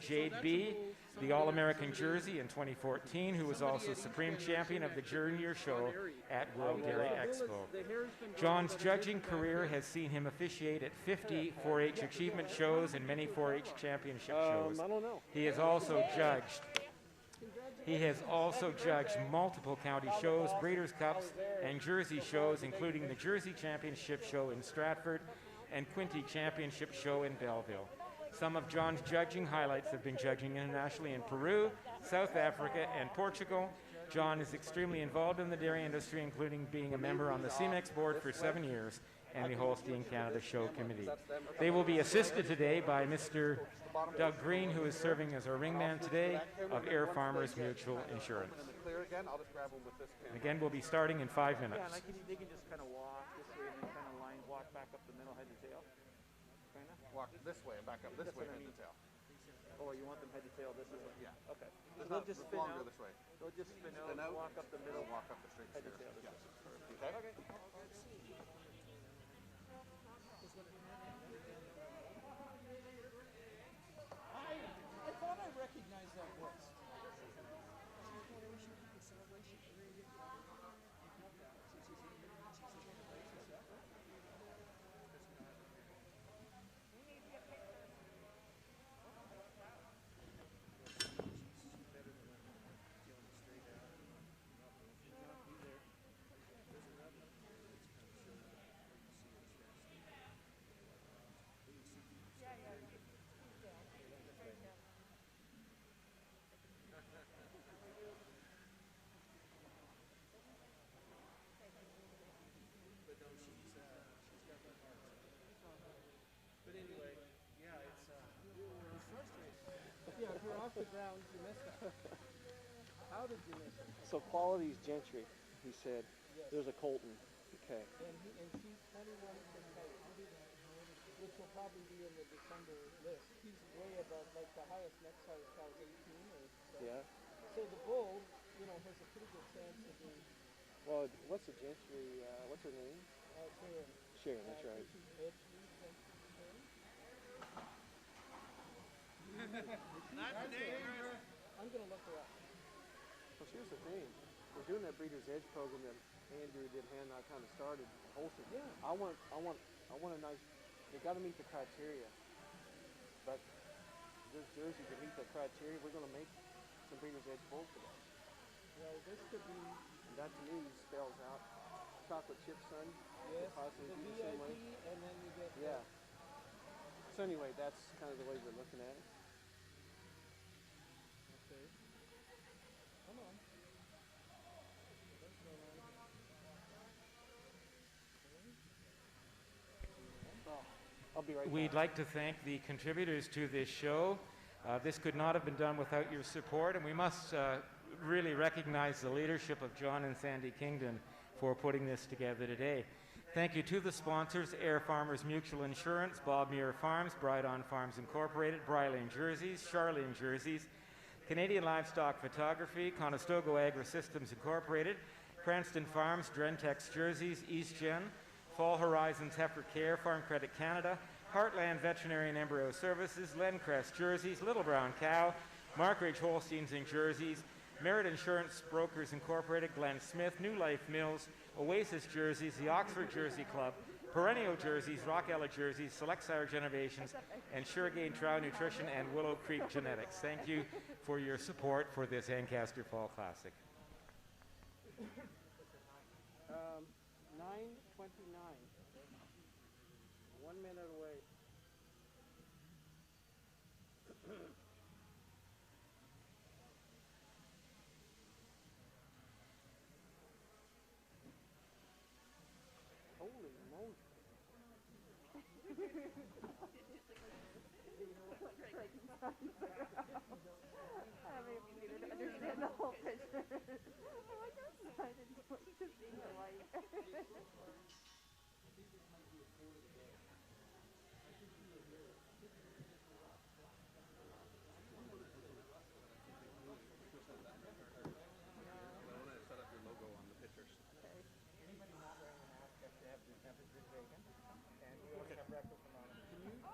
Jade B, the All-American Jersey in 2014, who was also Supreme Champion of the Junior Show at World Dairy Expo. John's judging career has seen him officiate at 50 4-H achievement shows and many 4-H championship shows. He has also judged multiple county shows, Breeders' Cups, and Jersey shows, including the Jersey Championship Show in Stratford and Quinte Championship Show in Belleville. Some of John's judging highlights have been judging internationally in Peru, South Africa, and Portugal. John is extremely involved in the dairy industry, including being a member on the CMEX board for 7 years and the Holstein Canada Show Committee. They will be assisted today by Mr. Doug Green, who is serving as our ringman today of Air Farmers Mutual Insurance. And again, we'll be starting in 5 minutes. Yeah, and they can just kind of walk this way and then kind of walk back up the middle, head to tail. Kind of? Walk this way and back up this way, head to tail. Oh, you want them head to tail this way? Yeah. Okay. They'll just spin out. This way. They'll just spin out, walk up the middle, walk up the straight head to tail. Yeah. Okay. I thought I recognized that voice. Yeah, if you're off the ground, you missed it. How did you miss it? So Quality's Gentry, he said. Yes. There's a Colton. Okay. And she's 21%, which will probably be in the December list. He's way above, like the highest next highest cow is 18 or so. Yeah. So the bull, has a pretty good chance of being. Well, what's the Gentry, what's her name? Sharon. Sharon, that's right. Not dangerous. I'm going to look her up. Well, here's the thing. We're doing that Breeder's Edge program that Andrew did Hannah kind of started Holstein. Yeah. I want a nice. They got to meet the criteria. But this Jersey to meet that criteria, we're going to make some Breeder's Edge bulls today. Well, this could be. And that to me spells out chocolate chip sun. Yes. The VIP, and then you get. Yeah. So anyway, that's kind of the way we're looking at it. Okay. Come on. What's going on? Oh, I'll be right back. We'd like to thank the contributors to this show. This could not have been done without your support, and we must really recognize the leadership of John and Sandy Kingdon for putting this together today. Thank you to the sponsors, Air Farmers Mutual Insurance, Bob Muir Farms, Bride-On Farms Incorporated, Bryland Jerseys, Charlene Jerseys, Canadian Livestock Photography, Conestoga Agri-Systems Incorporated, Cranston Farms, Drentex Jerseys, EastGen, Fall Horizons Heifer Care, Farm Credit Canada, Heartland Veterinary and Embryo Services, Lencrest Jerseys, Little Brown Cow, Markridge Holsteins and Jerseys, Merit Insurance Brokers Incorporated, Glenn Smith, New Life Mills, Oasis Jerseys, the Oxford Jersey Club, Perennial Jerseys, Rockella Jerseys, Select Sire Genovations, and Suregain Trout Nutrition and Willow Creek Genetics. Thank you for your support for this Ancaster Fall Classic. 9:29. 1 minute away. Holy moly. I mean, you didn't understand the whole picture. Oh, I just decided to see the light.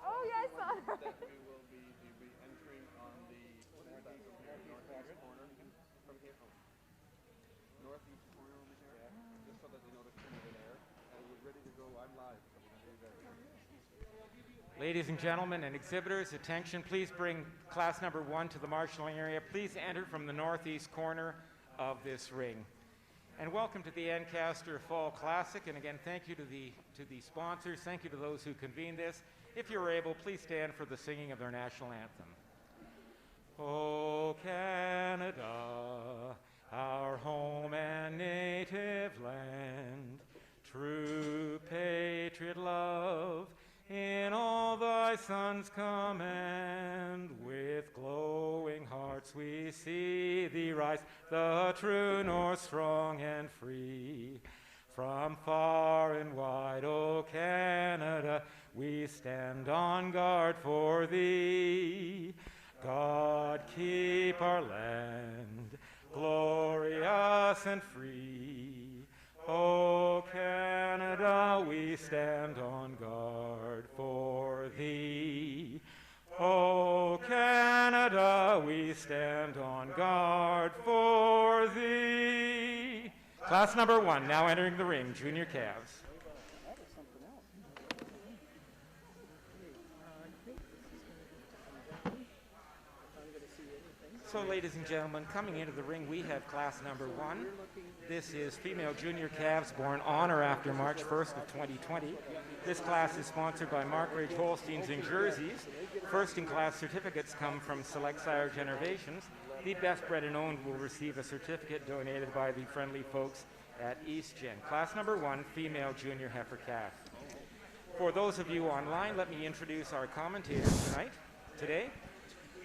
Oh, yeah, I saw that. That we will be entering on northeast corner over here, just so that they know to turn it in air. And we're ready to go. I'm live, so we're going to do that. Ladies and gentlemen and exhibitors, attention, please bring class number 1 to the marshalling area. Please enter from the northeast corner of this ring. And welcome to the Ancaster Fall Classic. And again, thank you to the sponsors. Thank you to those who convened this. If you're able, please stand for the singing of their national anthem. O Canada, our home and native land, true patriot love, in all thy sons command. With glowing hearts we see thee rise, the true north strong and free. From far and wide, O Canada, we stand on guard for thee. God keep our land glorious and free. O Canada, we stand on guard for thee. O Canada, we stand on guard for thee. Class number 1 now entering the ring, junior calves. That was something else. I'm going to see anything. So, ladies and gentlemen, coming into the ring, we have class number 1. This is female junior calves born on or after March 1st of 2020. This class is sponsored by Mark Ridge Holsteins in Jerseys. First-in-class certificates come from Select Sire Generations. The best bred and owned will receive a certificate donated by the friendly folks at East Gen. Class number 1, female junior heifer calf. For those of you online, let me introduce our commentators tonight. Today,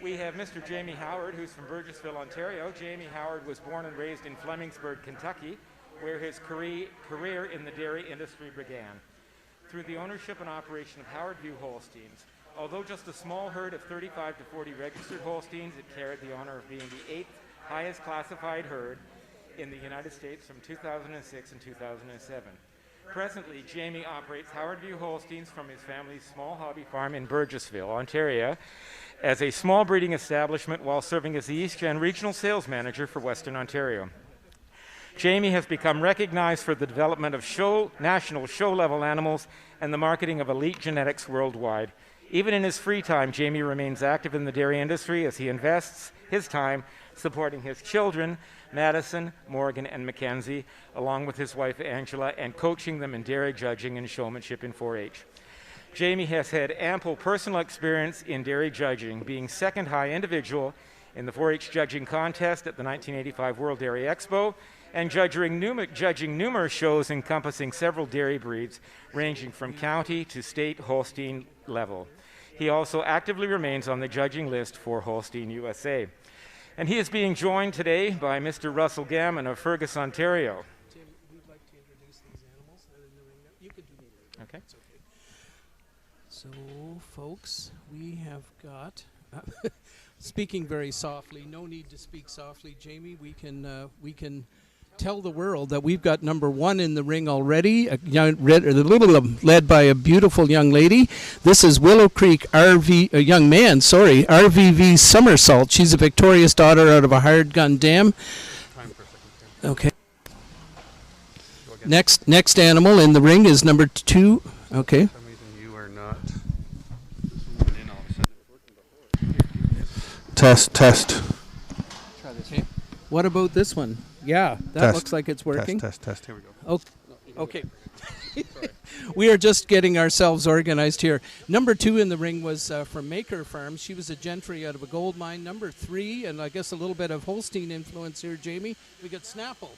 we have Mr. Jamie Howard, who's from Burgessville, Ontario. Jamie Howard was born and raised in Flemingsburg, Kentucky, where his career in the dairy industry began. Through the ownership and operation of Howard View Holsteins, although just a small herd of 35 to 40 registered Holsteins, it carried the honor of being the 8th highest classified herd in the United States from 2006 and 2007. Presently, Jamie operates Howard View Holsteins from his family's small hobby farm in Burgessville, Ontario, as a small breeding establishment while serving as the East Gen Regional Sales Manager for Western Ontario. Jamie has become recognized for the development of national show-level animals and the marketing of elite genetics worldwide. Even in his free time, Jamie remains active in the dairy industry as he invests his time supporting his children, Madison, Morgan, and Mackenzie, along with his wife Angela, and coaching them in dairy judging and showmanship in 4-H. Jamie has had ample personal experience in dairy judging, being second high individual in the 4-H judging contest at the 1985 World Dairy Expo, and judging numerous shows encompassing several dairy breeds, ranging from county to state Holstein level. He also actively remains on the judging list for Holstein USA. And he is being joined today by Mr. Russell Gammon of Fergus, Ontario. Tim, we'd like to introduce these animals that are in the ring now. You can do me later. Okay. It's okay. So, folks, we have got, speaking very softly, no need to speak softly, Jamie. We can tell the world that we've got number 1 in the ring already, led by a beautiful young lady. This is Willow Creek RVV Somersault. She's a victorious daughter out of a hired gun dam. Time for a second. Okay. Next animal in the ring is number 2. Okay. For some reason you are not zooming in all of a sudden. Test. Try this. Okay. What about this one? Yeah, that Test. looks like it's working. Test. Here we go. Oh, okay. We are just getting ourselves organized here. Number 2 in the ring was from Maker Farms. She was a gentry out of a gold mine. Number 3, and I guess a little bit of Holstein influence here, Jamie. We got Snapple.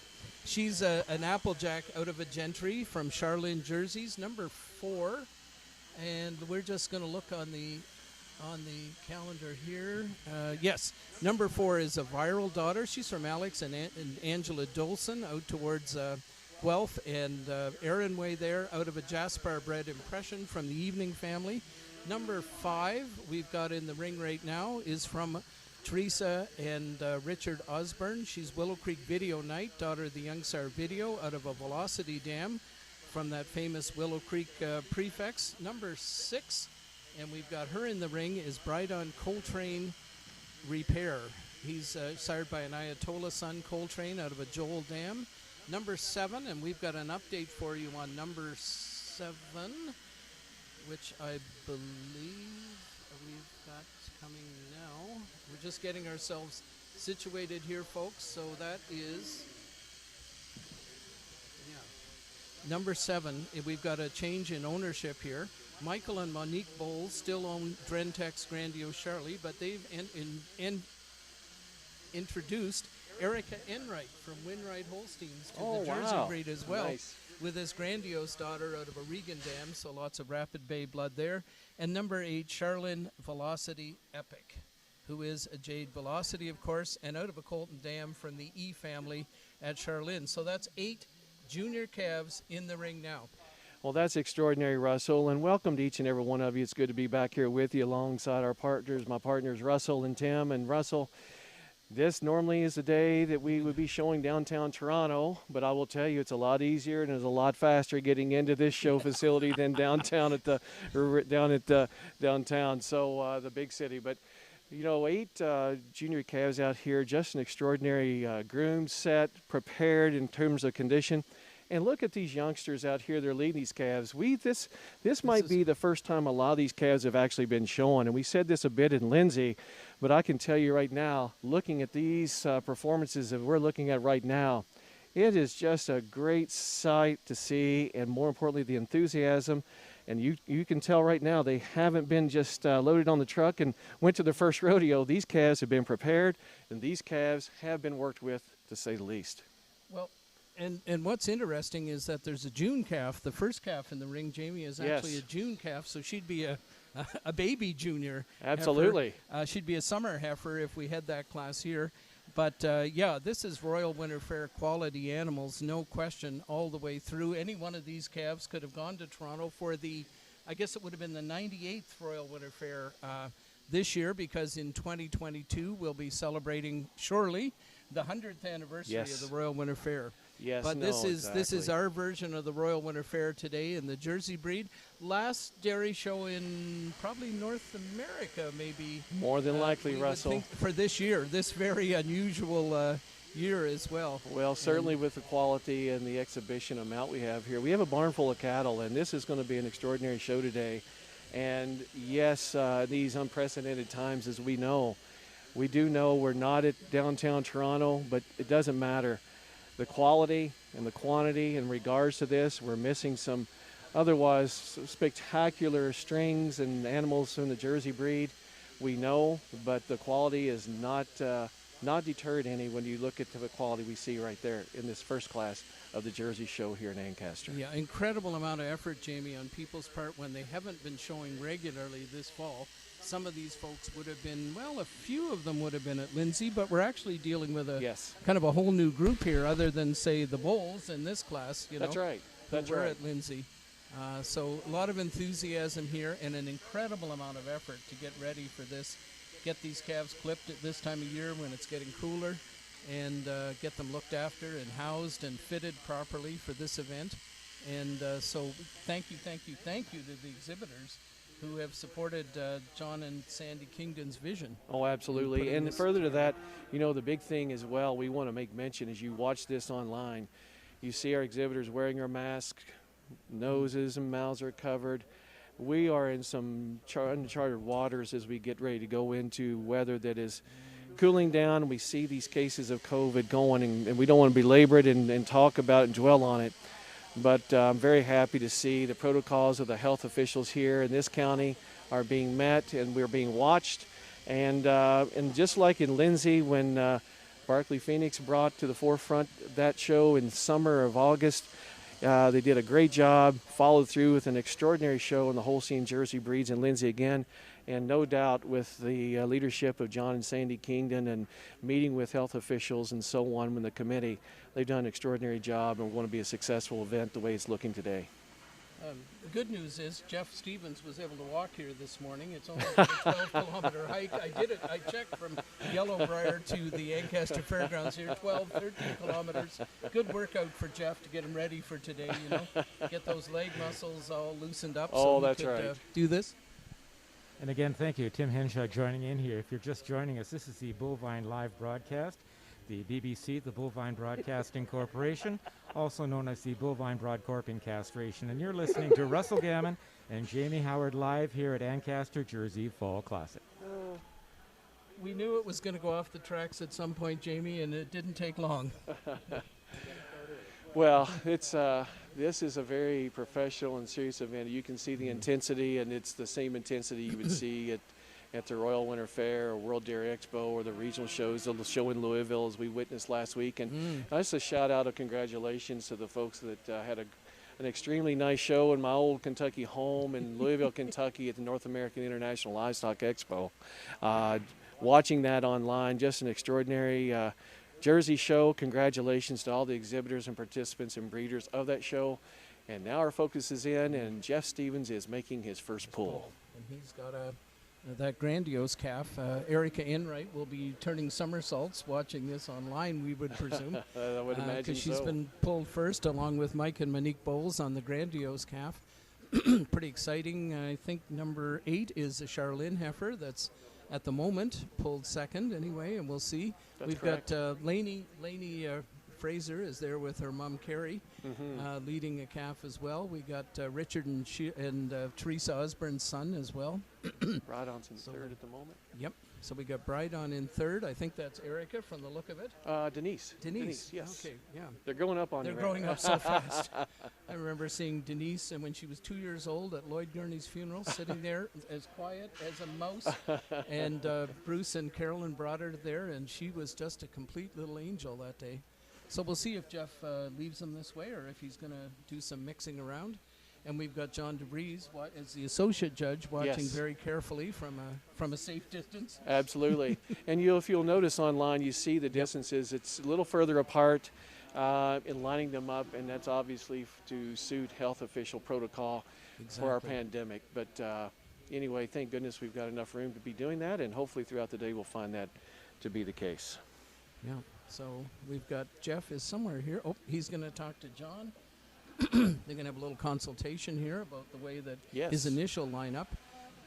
She's an Applejack out of a gentry from Charlene Jerseys. Number 4, and we're just going to look on the calendar here. Yes, number 4 is a viral daughter. She's from Alex and Angela Dolson out towards Guelph and Erin Way there, out of a Jaspar bred impression from the Evening family. Number 5 we've got in the ring right now is from Teresa and Richard Osborne. She's Willow Creek Video Night, daughter of the Young Sire Video, out of a Velocity dam from that famous Willow Creek prefix. Number 6, and we've got her in the ring, is Brydon Coltrane Repair. He's sired by an Ayatollah son, Coltrane, out of a Joel dam. number 7, and we've got an update for you on number 7, which I believe we've got coming now. We're just getting ourselves situated here, folks. So that is, number 7. We've got a change in ownership here. Michael and Monique Bowles still own Drentex Grandiose Charlie, but they've introduced Erica Enright from Winright Holsteins to the Jersey breed as well, with his Grandiose daughter out of a Regan dam, so lots of Rapid Bay blood there. And number 8, Charlene Velocity Epic, who is a Jade Velocity, of course, and out of a Colton dam from the E family at Charlene. So that's 8 junior calves in the ring now. Well, that's extraordinary, Russell, and welcome to each and every one of you. It's good to be back here with you alongside our partners, my partners Russell and Tim. And Russell, this normally is a day that we would be showing downtown Toronto, but I will tell you it's a lot easier and it's a lot faster getting into this show facility than downtown downtown, so the big city. But you know, 8 junior calves out here, just an extraordinary groomed set, prepared in terms of condition. And look at these youngsters out here. They're leading these calves. This might be the first time a lot of these calves have actually been shown. And we said this a bit in Lindsay, but I can tell you right now, looking at these performances that we're looking at right now, it is just a great sight to see, and more importantly, the enthusiasm. And you can tell right now they haven't been just loaded on the truck and went to their first rodeo. These calves have been prepared, and these calves have been worked with, to say the least. Well, and what's interesting is that there's a June calf. The first calf in the ring, Jamie, is actually a June calf, so she'd be a baby junior. Absolutely. She'd be a summer heifer if we had that class here. But, yeah, this is Royal Winter Fair quality animals, no question, all the way through. Any one of these calves could have gone to Toronto for I guess it would have been the 98th Royal Winter Fair this year, because in 2022 we'll be celebrating, surely, the 100th anniversary of the Royal Winter Fair. Yes, but this is our version of the Royal Winter Fair today in the Jersey breed. Last dairy show in probably North America, maybe. More than likely, Russell. For this year, this very unusual year as well. Well, certainly with the quality and the exhibition amount we have here. We have a barn full of cattle, and this is going to be an extraordinary show today. And yes, these unprecedented times, as we know, we do know we're not at downtown Toronto, but it doesn't matter. The quality and the quantity in regards to this, we're missing some otherwise spectacular strings and animals from the Jersey breed. We know, but the quality is not deterred any when you look at the quality we see right there in this first class of the Jersey show here in Ancaster. Yeah, incredible amount of effort, Jamie, on people's part when they haven't been showing regularly this fall. Some of these folks would have been, well, a few of them would have been at Lindsay, but we're actually dealing with a kind of a whole new group here, other than, say, the Bulls in this class. That's right. We're at Lindsay. So a lot of enthusiasm here and an incredible amount of effort to get ready for this. Get these calves clipped at this time of year when it's getting cooler, and get them looked after and housed and fitted properly for this event. And so thank you to the exhibitors who have supported John and Sandy Kingdon's vision. Oh, absolutely. And further to that, you know, the big thing as well, we want to make mention as you watch this online, you see our exhibitors wearing their masks, noses and mouths are covered. We are in some uncharted waters as we get ready to go into weather that is cooling down. We see these cases of COVID going, and we don't want to belabor it and talk about it and dwell on it. But I'm very happy to see the protocols of the health officials here in this county are being met, and we're being watched. And just like in Lindsay, when Barclay Phoenix brought to the forefront that show in the summer of August, they did a great job, followed through with an extraordinary show in the Holstein Jersey breeds in Lindsay again. And no doubt with the leadership of John and Sandy Kingdon and meeting with health officials and so on with the committee, they've done an extraordinary job and want to be a successful event the way it's looking today. The good news is Jeff Stevens was able to walk here this morning. It's only a 12-kilometer hike. I checked from Yellowbriar to the Ancaster Fairgrounds here, 12, 13 kilometers. Good workout for Jeff to get him ready for today, you know, get those leg muscles all loosened up so he could do this. And again, thank you. Tim Henshaw joining in here. If you're just joining us, this is the Bovine Live broadcast. the BBC, the Bovine Broadcasting Corporation, also known as the Bovine Broad Corping Castration. And you're listening to Russell Gammon and Jamie Howard live here at Ancaster Jersey Fall Classic. We knew it was going to go off the tracks at some point, Jamie, and it didn't take long. Well, it's this is a very professional and serious event. You can see the intensity, and it's the same intensity you would see at the Royal Winter Fair or World Dairy Expo or the regional shows, the show in Louisville as we witnessed last week. And just a shout out of congratulations to the folks that had an extremely nice show in my old Kentucky home in Louisville, Kentucky at the North American International Livestock Expo. Watching that online, just an extraordinary Jersey show. Congratulations to all the exhibitors and participants and breeders of that show. And now our focus is in, and Jeff Stevens is making his first pull. And he's got that grandiose calf. Erica Enright will be turning somersaults watching this online, we would presume. I would imagine because she's so. been pulled first along with Mike and Monique Bowles on the grandiose calf. Pretty exciting. I think number 8 is a Charlene heifer that's at the moment pulled second anyway, and we'll see. That's We've correct. got Lainey Fraser is there with her mom Carrie, leading a calf as well. We got Richard and Teresa Osborne's son as well. Ride-on's in third at the moment. Yep. So we got Brydon in third. I think that's Erica from the look of it. Denise. Denise. Yes. Okay. Yeah. They're growing up on They're you. growing up so fast. I remember seeing Denise, and when she was 2 years old at Lloyd Gurney's funeral, sitting there as quiet as a mouse. And Bruce and Carolyn brought her there, and she was just a complete little angel that day. So we'll see if Jeff leaves them this way or if he's going to do some mixing around. And we've got John DeVries as the associate judge watching Yes. very carefully from a safe distance. Absolutely. And if you'll notice online, you see the distances. It's a little further apart in lining them up, and that's obviously to suit health official protocol for our pandemic. But anyway, thank goodness we've got enough room to be doing that, and hopefully throughout the day we'll find that to be the case. Yeah. So we've got Jeff is somewhere here. Oh, he's going to talk to John. They're going to have a little consultation here about the way that his initial lineup.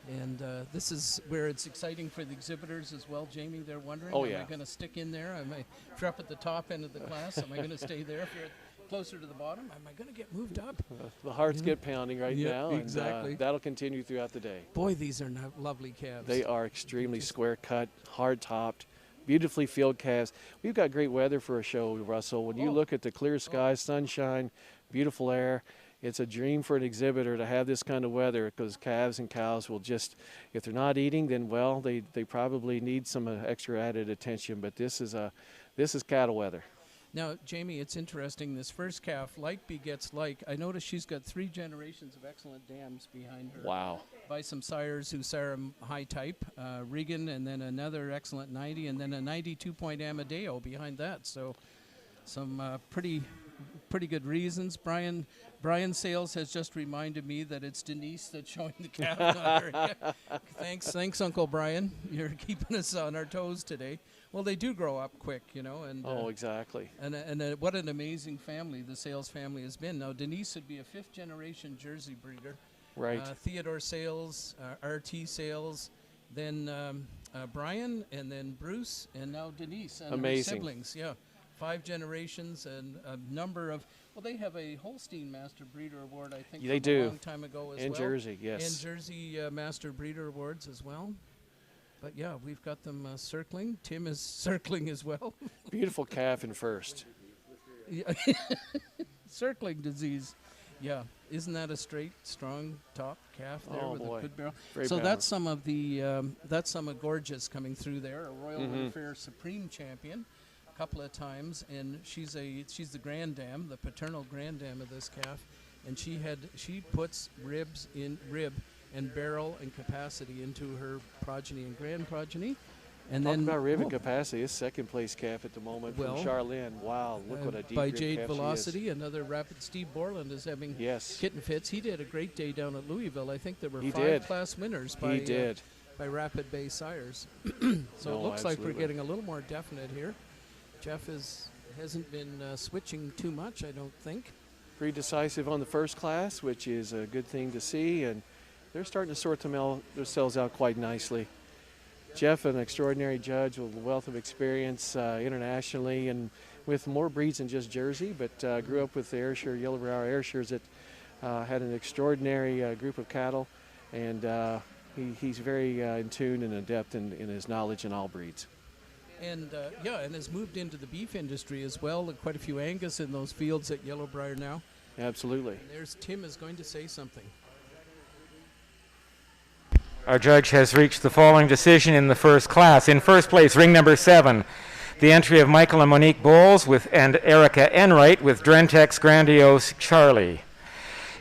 And this is where it's exciting for the exhibitors as well, Jamie. They're wondering, am I going to stick in there? Am I, if you're up at the top end of the class, am I going to stay there? If you're closer to the bottom, am I going to get moved up? The hearts get pounding right now, exactly. and that'll continue throughout the day. Boy, these are lovely calves. They are extremely square-cut, hard-topped, beautifully filled calves. We've got great weather for a show, Russell. When you look at the clear skies, sunshine, beautiful air, it's a dream for an exhibitor to have this kind of weather, because calves and cows will just, if they're not eating, then they probably need some extra added attention. But this is cattle weather. Now, Jamie, it's interesting. This first calf, like begets like. I noticed she's got 3 generations of excellent dams behind her. Wow. By some sires who sire high type, Regan, and then another excellent 90, and then a 92-point Amadeo behind that. So some pretty good reasons. Brian Sales has just reminded me that it's Denise that's showing the calf. Not her. Thanks, Uncle Brian. You're keeping us on our toes today. Well, they do grow up quick, And Exactly. And what an amazing family the Sales family has been. Now, Denise would be a 5th-generation Jersey breeder. Right. Theodore Sales, RT Sales, then Brian, and then Bruce, and now Denise and her siblings. Yeah, 5 generations and a number of. Well, they have a Holstein Master Breeder Award, I think, they from do. a long time ago as well. In Jersey, yes. And Jersey Master Breeder Awards as well. But yeah, we've got them circling. Tim is circling as well. Beautiful calf in first. Yeah. Circling disease. Yeah, isn't that a straight, strong top calf there with a good barrel? Very so balanced. that's some of the Gorgeous coming through there, a Royal Welfare Supreme champion, a couple of times, and she's the grand dam, the paternal grand dam of this calf, and she puts rib and barrel and capacity into her progeny and grand progeny. And Talk then about rib and capacity. It's second-place calf at the moment from Charlene. Wow, look what a deep by rib Jade calf Velocity, she is. another rapid. Steve Borland is having Yes. kitten fits. He did a great day down at Louisville. I think there were He 5 did. class winners by by Rapid Bay Sires. So it looks like we're getting a little more definite here. Jeff hasn't been switching too much, I don't think. Pretty decisive on the first class, which is a good thing to see, and they're starting to sort themselves out quite nicely. Jeff, an extraordinary judge with a wealth of experience internationally and with more breeds than just Jersey, but grew up with the Ayrshire, Yellow Brow Ayrshires that had an extraordinary group of cattle, and he's very in tune and adept in his knowledge in all breeds. And and has moved into the beef industry as well. Quite a few Angus in those fields at Yellowbriar now. Absolutely. And there's Tim is going to say something. Our judge has reached the following decision in the first class. In first place, ring number 7, the entry of Michael and Monique Bowles and Erica Enright with Drentex Grandiose Charlie.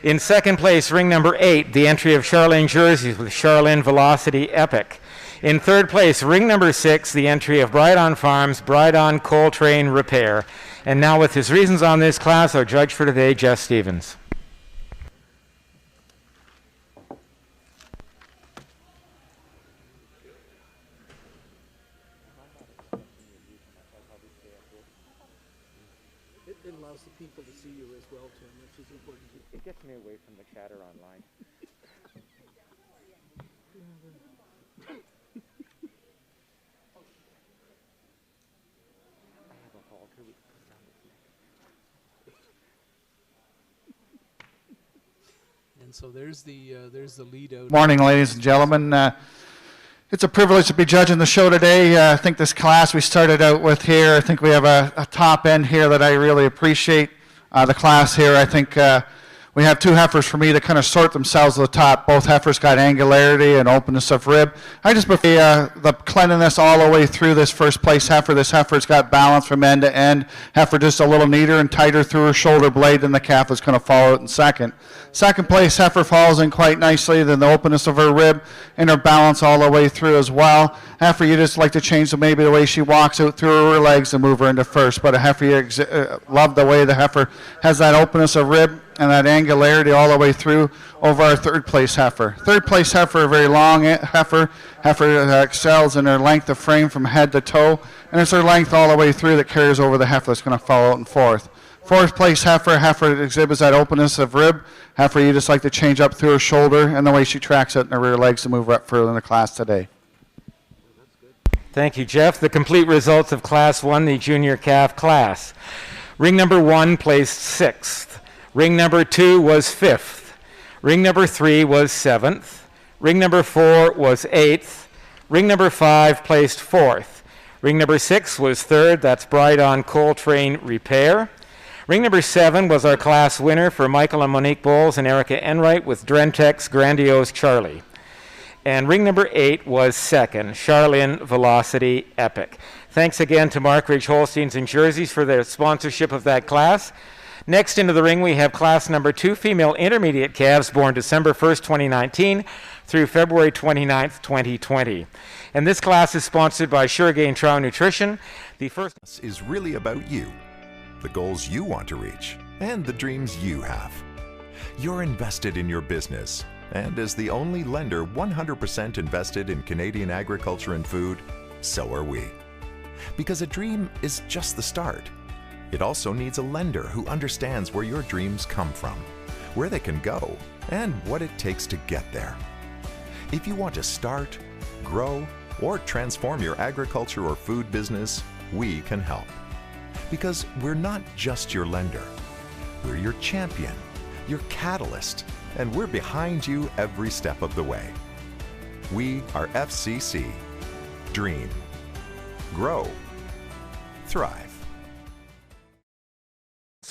In second place, ring number 8, the entry of Charlene Jerseys with Charlene Velocity Epic. In third place, ring number 6, the entry of Brydon Farms, Brydon Coltrane Repair. And now with his reasons on this class, our judge for today, Jeff Stevens. It allows the people to see you as well, Tim, which is important. It gets me away from the chatter online. And so there's the lead out. Morning, ladies and gentlemen. It's a privilege to be judging the show today. I think this class we started out with here, I think we have a top end here that I really appreciate. The class here, I think we have 2 heifers for me to kind of sort themselves at the top. Both heifers got angularity and openness of rib. I just prefer the cleanliness all the way through this first place heifer. This heifer's got balance from end to end. Heifer just a little neater and tighter through her shoulder blade than the calf is going to follow it in second. Second place heifer falls in quite nicely, then the openness of her rib and her balance all the way through as well. Heifer, you just like to change maybe the way she walks out through her legs and move her into first. But a heifer, you love the way the heifer has that openness of rib and that angularity all the way through over our third place heifer. Third place heifer, a very long heifer. Heifer excels in her length of frame from head to toe, and it's her length all the way through that carries over the heifer that's going to fall out in fourth. Fourth place heifer, heifer that exhibits that openness of rib. Heifer, you just like to change up through her shoulder and the way she tracks it in her rear legs to move her up further in the class today. Thank you, Jeff. The complete results of Class 1, the junior calf class. Ring number 1 placed 6th. Ring number 2 was 5th. Ring number 3 was 7th. Ring number 4 was 8th. Ring number 5 placed 4th. Ring number 6 was 3rd. That's Brydon Coltrane Repair. Ring number 7 was our class winner for Michael and Monique Bowles and Erica Enright with Drentex Grandiose Charlie. And ring number 8 was 2nd, Charlene Velocity Epic. Thanks again to Mark Ridge Holsteins and Jerseys for their sponsorship of that class. Next into the ring we have class number 2, female intermediate calves born December 1st, 2019 through February 29th, 2020. And this class is sponsored by Suregain Trow Nutrition. The first is really about you, the goals you want to reach, and the dreams you have. You're invested in your business, and as the only lender 100% invested in Canadian agriculture and food, so are we. Because a dream is just the start. It also needs a lender who understands where your dreams come from, where they can go, and what it takes to get there. If you want to start, grow, or transform your agriculture or food business, we can help. Because we're not just your lender. We're your champion, your catalyst, and we're behind you every step of the way. We are FCC. Dream. Grow. Thrive.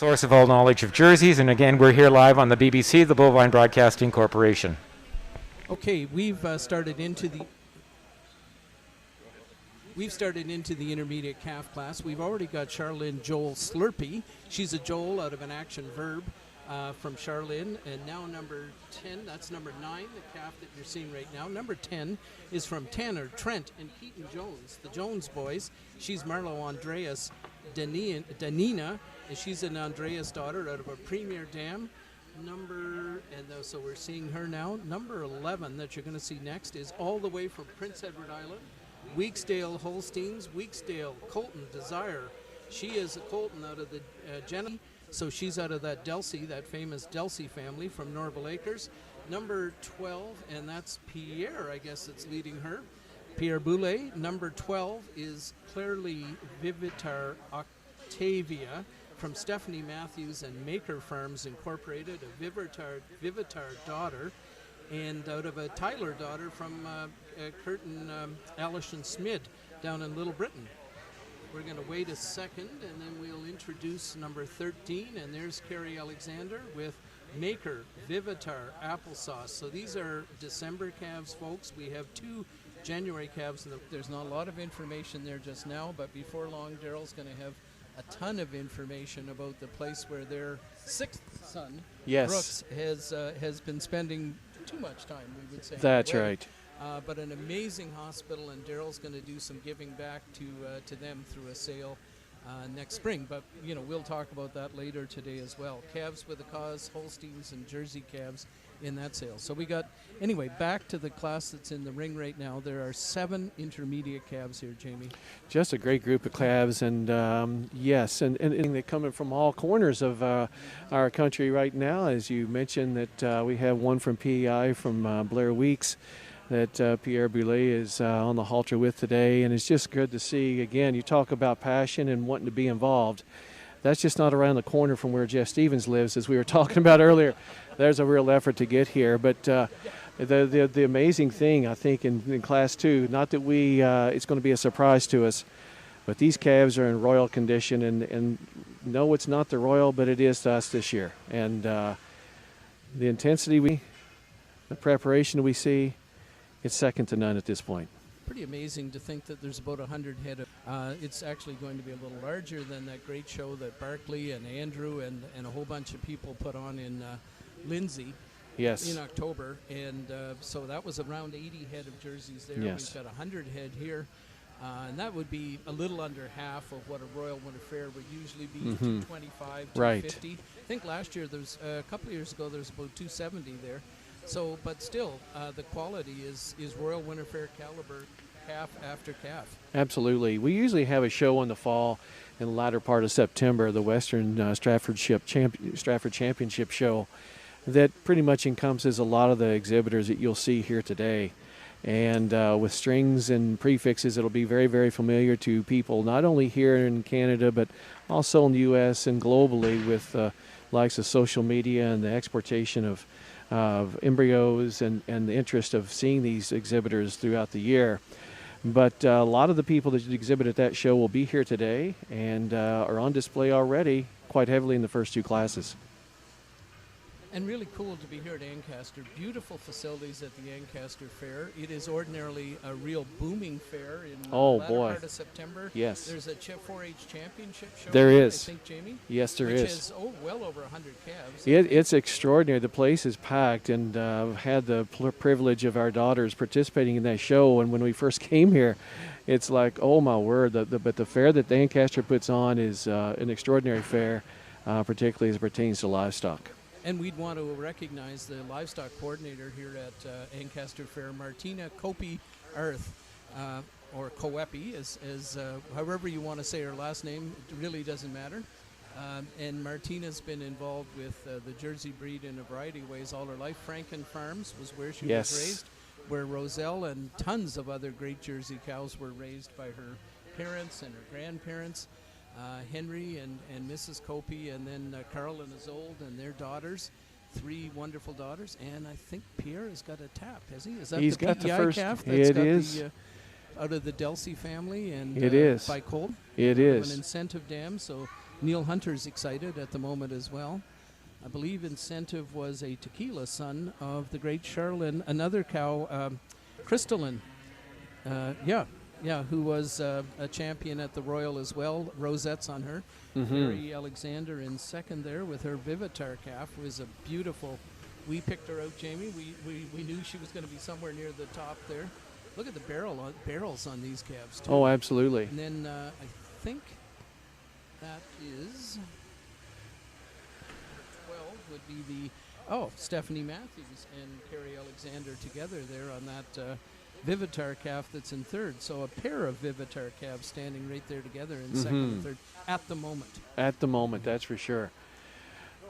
source of all knowledge of jerseys, and again, we're here live on the BBC, the Bovine Broadcasting Corporation. Okay, we've started into the intermediate calf class. We've already got Charlene Joel Slurpee. She's a Joel out of an action verb from Charlene. And now number 10, that's number 9, the calf that you're seeing right now. Number 10 is from Tanner, Trent, and Keaton Jones, the Jones boys. She's Marlo Andreas Danina, and she's an Andreas daughter out of a premier dam. So we're seeing her now. Number 11 that you're going to see next is all the way from Prince Edward Island. Weeksdale Holsteins, Weeksdale Colton Desire. She is a Colton out of the Jenny, so she's out of that Delsey, that famous Delsey family from Norval Acres. Number 12, and that's Pierre, I guess, that's leading her. Pierre Boulet. Number 12 is Clairley Vivitar Octavia from Stephanie Matthews and Maker Farms Incorporated, a Vivitar daughter, and out of a Tyler daughter from Curtin Alison Smid down in Little Britain. We're going to wait a second, and then we'll introduce number 13, and there's Carrie Alexander with Maker Vivitar Applesauce. So these are December calves, folks. We have 2 January calves. There's not a lot of information there just now, but before long, Daryl's going to have a ton of information about the place where their 6th son, Brooks, has been spending too much time, we would say. That's right. But an amazing hospital, and Daryl's going to do some giving back to them through a sale next spring. But, you know, we'll talk about that later today as well. Calves with a cause, Holsteins and Jersey calves in that sale. So we got, anyway, back to the class that's in the ring right now. There are 7 intermediate calves here, Jamie. Just a great group of calves, and yes, and they're coming from all corners of our country right now. As you mentioned, that we have one from PEI from Blair Weeks that Pierre Boulet is on the halter with today, and it's just good to see. Again, you talk about passion and wanting to be involved. That's just not around the corner from where Jeff Stevens lives, as we were talking about earlier. There's a real effort to get here, but the amazing thing, I think, in Class 2, not that it's going to be a surprise to us, but these calves are in royal condition, and no, it's not the royal, but it is to us this year. And the intensity the preparation we see, it's second to none at this point. Pretty amazing to think that there's about 100 head of, it's actually going to be a little larger than that great show that Barkley and Andrew and a whole bunch of people put on in Lindsay in October. And so that was around 80 head of jerseys there. Yes. We've got 100 head here. And that would be a little under half of what a Royal Winter Fair would usually be, 225, 250. Right. I think last year, a couple of years ago, there was about 270 there. So, but still, the quality is Royal Winter Fair caliber, calf after calf. Absolutely. We usually have a show in the fall, in the latter part of September, the Western Stratford Championship show, that pretty much encompasses a lot of the exhibitors that you'll see here today. And with strings and prefixes, it'll be very, very familiar to people, not only here in Canada, but also in the U.S. and globally, with likes of social media and the exportation of embryos and the interest of seeing these exhibitors throughout the year. But a lot of the people that exhibit at that show will be here today and are on display already quite heavily in the first 2 classes. And really cool to be here at Ancaster. Beautiful facilities at the Ancaster Fair. It is ordinarily a real booming fair in the latter part of September. Yes. There's a 4-H championship show. There is. I think, Jamie? Yes, there is. is. Which is well over 100 calves. It's extraordinary. The place is packed, and I've had the privilege of our daughters participating in that show. And when we first came here, it's like, oh my word! But the fair that Ancaster puts on is an extraordinary fair, particularly as it pertains to livestock. And we'd want to recognize the livestock coordinator here at Ancaster Fair, Martina Kopi-Arth, or Koepi, as however you want to say her last name. It really doesn't matter. And Martina's been involved with the Jersey breed in a variety of ways all her life. Franken Farms was where she was raised, where Roselle and tons of other great Jersey cows were raised by her parents and her grandparents. Henry and Mrs. Kopi, and then Carl and Isolde and their daughters, 3 wonderful daughters, and I think Pierre has got a tap, has he? Is that He's the got PEI the first calf? That's it got is. The, out of the Delsey family, and it is by Colt. It is an incentive dam, so Neil Hunter's excited at the moment as well. I believe incentive was a tequila son of the great Charlene, another cow, Crystalline. Yeah, who was a champion at the Royal as well. Rosettes on her. Mary Alexander in second there with her Vivitar calf. It was a beautiful. We picked her out, Jamie. We knew she was going to be somewhere near the top there. Look at the barrels on these calves too. Oh, absolutely. And then I think that is 12 would be Stephanie Matthews and Carrie Alexander together there on that Vivitar calf that's in third. So a pair of Vivitar calves standing right there together in second and third at the moment. At the moment, that's for sure.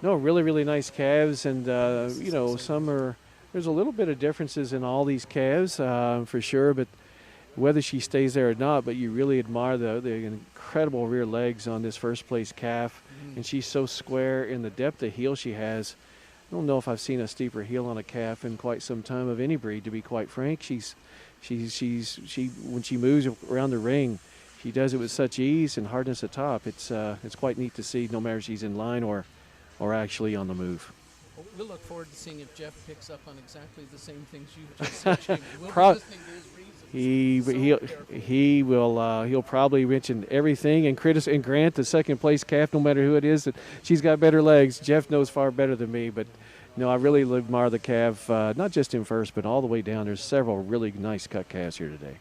No, really, really nice calves, and there's a little bit of differences in all these calves for sure, but whether she stays there or not, but you really admire the incredible rear legs on this first place calf. And she's so square in the depth of heel she has. I don't know if I've seen a steeper heel on a calf in quite some time of any breed, to be quite frank. She when she moves around the ring, she does it with such ease and hardness at top. It's quite neat to see, no matter if she's in line or actually on the move. We'll look forward to seeing if Jeff picks up on exactly the same things you just said, Jamie. We'll be listening to his reasons. He will he'll probably mention everything and grant the second place calf, no matter who it is, that she's got better legs. Jeff knows far better than me, but no, I really admire the calf, not just in first, but all the way down. There's several really nice cut calves here today.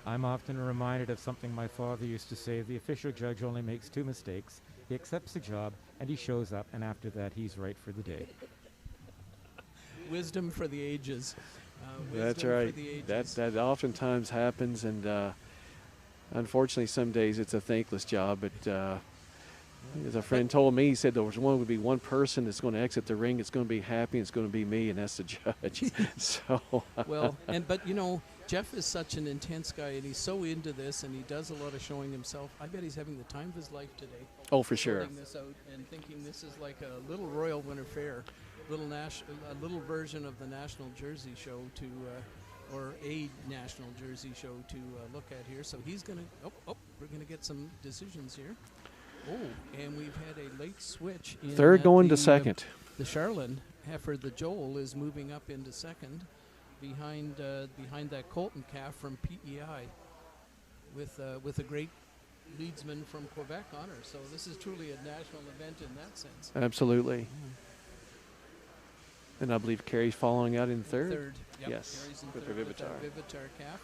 I'm often reminded of something my father used to say: the official judge only makes 2 mistakes. He accepts the job and he shows up, and after that he's right for the day. Wisdom for the ages. That's right. That oftentimes happens, and unfortunately some days it's a thankless job. But as a friend told me, he said there was would be one person that's going to exit the ring. It's going to be happy. And it's going to be me, and that's the judge. So well, but you know, Jeff is such an intense guy, and he's so into this, and he does a lot of showing himself. I bet he's having the time of his life today. Oh, for sure. Sorting this out and thinking this is like a little Royal Winter Fair, a little version of the National Jersey Show or a National Jersey Show to look at here. So he's gonna. We're gonna get some decisions here. Oh, and we've had a late switch. Third going to second. The Charlin heifer, the Joel, is moving up into second, behind that Colton calf from PEI, with a great leadsman from Quebec on her. So this is truly a national event in that sense. Absolutely. And I believe Carrie's following out in third. Third, yep. Yes, Carrie's in with third her with Vivitar. that Vivitar calf.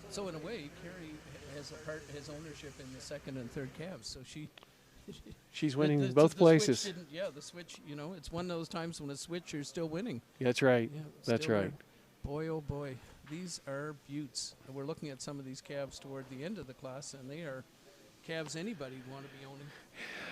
So in a way, Carrie has ownership in the second and third calves. So she's winning both places. The switch. You know, it's one of those times when a switch, you're still winning. That's right. Yeah, That's right. Boy, oh boy, these are beauts. And we're looking at some of these calves toward the end of the class, and they are calves anybody would want to be owning.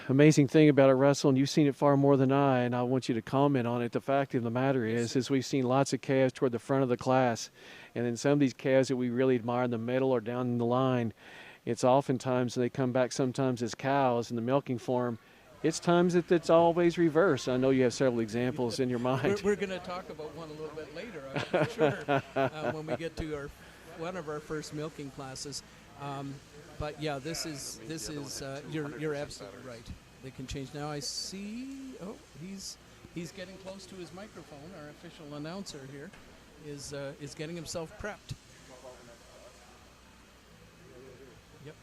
Amazing thing about it, Russell, and you've seen it far more than I, and I want you to comment on it. The fact of the matter is we've seen lots of calves toward the front of the class, and then some of these calves that we really admire in the middle or down in the line, it's oftentimes they come back sometimes as cows in the milking form. It's times that it's always reversed. I know you have several examples in your mind. We're going to talk about one a little bit later, I'm sure, when we get to one of our first milking classes. But yeah, this is you're absolutely right. They can change. Now I see. Oh, he's getting close to his microphone. Our official announcer here is getting himself prepped. Yep.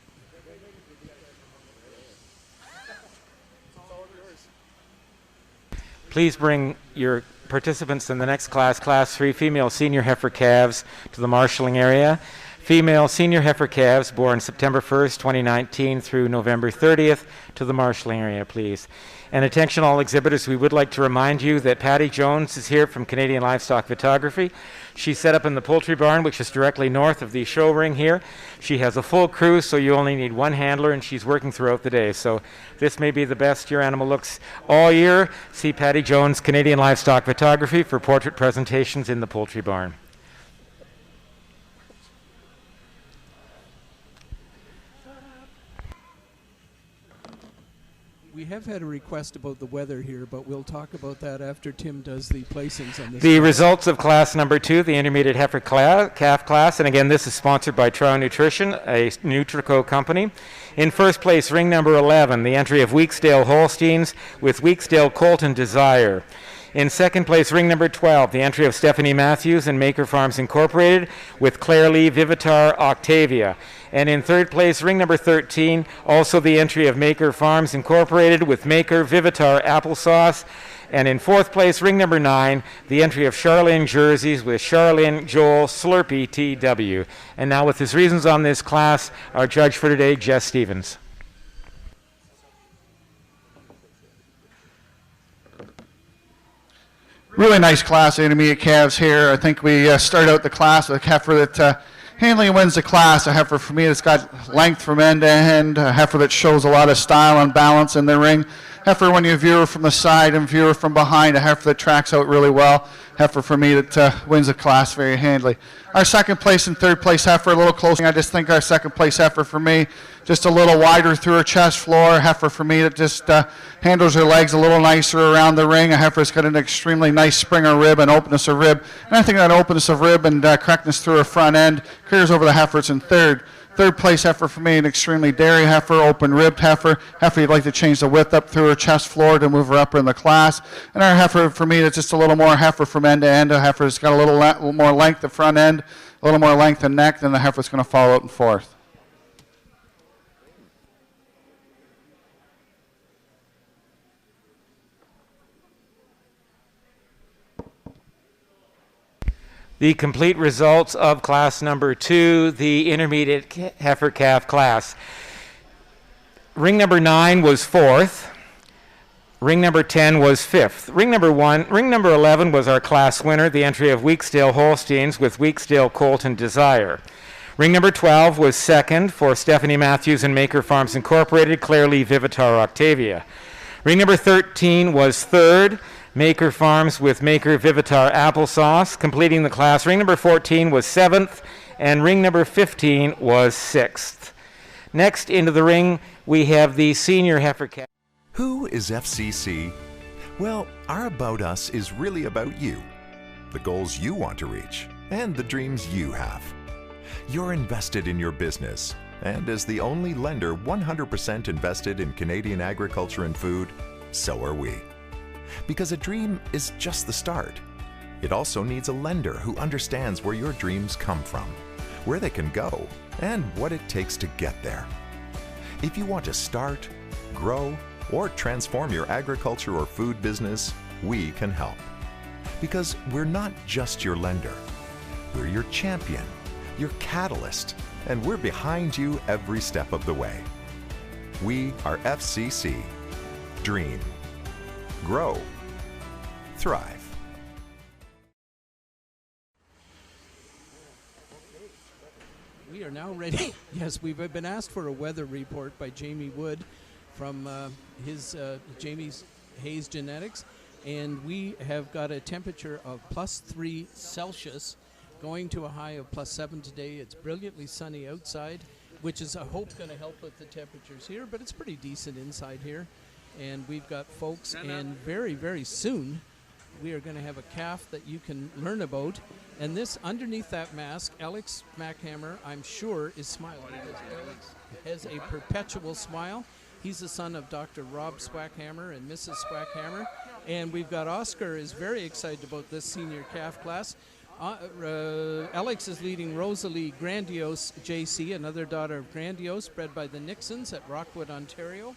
Please bring your participants in the next class, Class 3 female senior heifer calves, to the marshalling area. Female senior heifer calves born September 1st, 2019 through November 30th to the marshalling area, please. And attention all exhibitors, we would like to remind you that Patty Jones is here from Canadian Livestock Photography. She's set up in the poultry barn, which is directly north of the show ring here. She has a full crew, so you only need one handler, and she's working throughout the day. So this may be the best your animal looks all year. See Patty Jones, Canadian Livestock Photography, for portrait presentations in the poultry barn. We have had a request about the weather here, but we'll talk about that after Tim does the placings on this. The results of class number 2, the intermediate heifer calf class, and again, this is sponsored by Trow Nutrition, a Nutrico company. In first place, ring number 11, the entry of Weeksdale Holsteins with Weeksdale Colton Desire. In second place, ring number 12, the entry of Stephanie Matthews and Maker Farms Incorporated with Claire Lee Vivitar Octavia. And in third place, ring number 13, also the entry of Maker Farms Incorporated with Maker Vivitar Applesauce. And in fourth place, ring number 9, the entry of Charlene Jerseys with Charlene Joel Slurpee TW. And now with his reasons on this class, our judge for today, Jess Stevens. Really nice class of intermediate calves here. I think we start out the class with a heifer that handling wins the class. A heifer for me that's got length from end to end, a heifer that shows a lot of style and balance in the ring. Heifer when you view her from the side and view her from behind, a heifer that tracks out really well. Heifer for me that wins the class very handily. Our second place and third place heifer a little closer. I just think our second place heifer for me just a little wider through her chest floor. A heifer for me that just handles her legs a little nicer around the ring. A heifer that's got an extremely nice springer rib and openness of rib. And I think that openness of rib and correctness through her front end carries over the heifer that's in third. Third place heifer for me, an extremely dairy heifer, open ribbed heifer. Heifer you'd like to change the width up through her chest floor to move her up in the class. And our heifer for me that's just a little more heifer from end to end. A heifer that's got a little more length at front end, a little more length in neck, than the heifer that's going to fall out in fourth. The complete results of class number 2, the intermediate heifer calf class. Ring number 9 was 4th. Ring number 10 was 5th. Ring number 11 was our class winner, the entry of Weeksdale Holsteins with Weeksdale Colton Desire. Ring number 12 was 2nd for Stephanie Matthews and Maker Farms Incorporated, Claire Lee Vivitar Octavia. Ring number 13 was 3rd. Maker Farms with Maker Vivitar Applesauce. Completing the class, ring number 14 was 7th, and ring number 15 was 6th. Next into the ring, we have the senior heifer calf. Who is FCC? Well, our About Us is really about you, the goals you want to reach, and the dreams you have. You're invested in your business, and as the only lender 100% invested in Canadian agriculture and food, so are we. Because a dream is just the start. It also needs a lender who understands where your dreams come from, where they can go, and what it takes to get there. If you want to start, grow, or transform your agriculture or food business, we can help. Because we're not just your lender. We're your champion, your catalyst, and we're behind you every step of the way. We are FCC. Dream. Grow. Thrive. We are now ready. Yes, we've been asked for a weather report by Jamie Wood from Jamie's Hayes Genetics, and we have got a temperature of +3 Celsius, going to a high of +7 today. It's brilliantly sunny outside, which is, I hope, going to help with the temperatures here, but it's pretty decent inside here. And we've got folks, and very, very soon we are going to have a calf that you can learn about. And this, underneath that mask, Alex Smackhammer, I'm sure, is smiling. Because Alex has a perpetual smile. He's the son of Dr. Rob Swackhammer and Mrs. Swackhammer. And we've got Oscar is very excited about this senior calf class. Alex is leading Rosalie Grandiose JC, another daughter of Grandiose, bred by the Nixons at Rockwood, Ontario.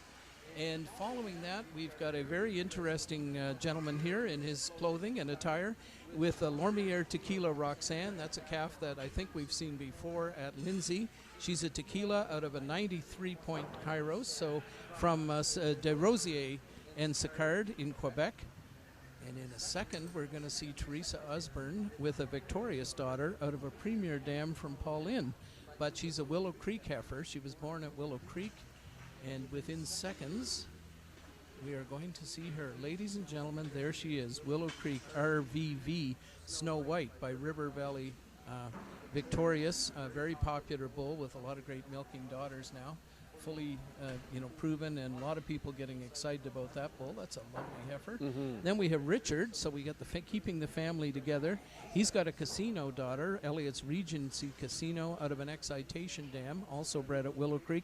And following that, we've got a very interesting gentleman here in his clothing and attire with Lormier Tequila Roxanne. That's a calf that I think we've seen before at Lindsay. She's a tequila out of a 93-point Kairos, so from De Rosier and Sicard in Quebec. And in a second, we're going to see Teresa Osborne with a victorious daughter out of a premier dam from Pauline. But she's a Willow Creek heifer. She was born at Willow Creek. And within seconds, we are going to see her. Ladies and gentlemen, there she is, Willow Creek RVV Snow White by River Valley Victorious, a very popular bull with a lot of great milking daughters now, fully proven, and a lot of people getting excited about that bull. That's a lovely heifer. Then we have Richard, so we got the keeping the family together. He's got a casino daughter, Elliot's Regency Casino, out of an excitation dam, also bred at Willow Creek.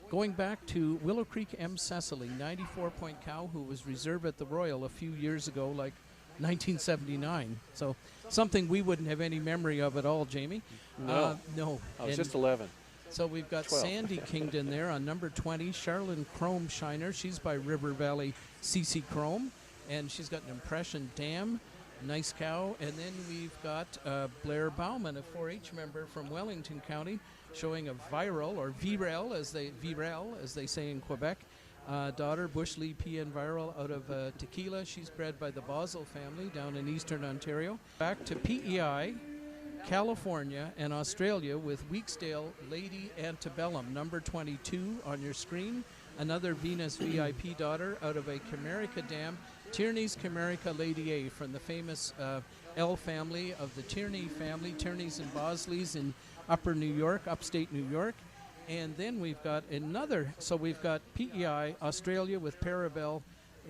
Going back to Willow Creek M. Cecily, 94-point cow who was reserve at the Royal a few years ago, like 1979. So something we wouldn't have any memory of at all, Jamie. No. No. I was just 11. So we've got 12. Sandy Kingdon there on number 20, Charlene Chrome Shiner. She's by River Valley CC Chrome, and she's got an Impression Dam. Nice cow. And then we've got Blair Bauman, a 4-H member from Wellington County, showing a viral, or virel as they say in Quebec, daughter, Bush Lee PN Viral out of Tequila. She's bred by the Basel family down in eastern Ontario. Back to PEI, California, and Australia with Weeksdale Lady Antebellum, number 22 on your screen. Another Venus VIP daughter out of a Comerica dam, Tierney's Comerica Lady A, from the famous L family of the Tierney family, Tierney's and Bosleys in upper New York, upstate New York. And then we've got another, so we've got PEI, Australia with Parabelle,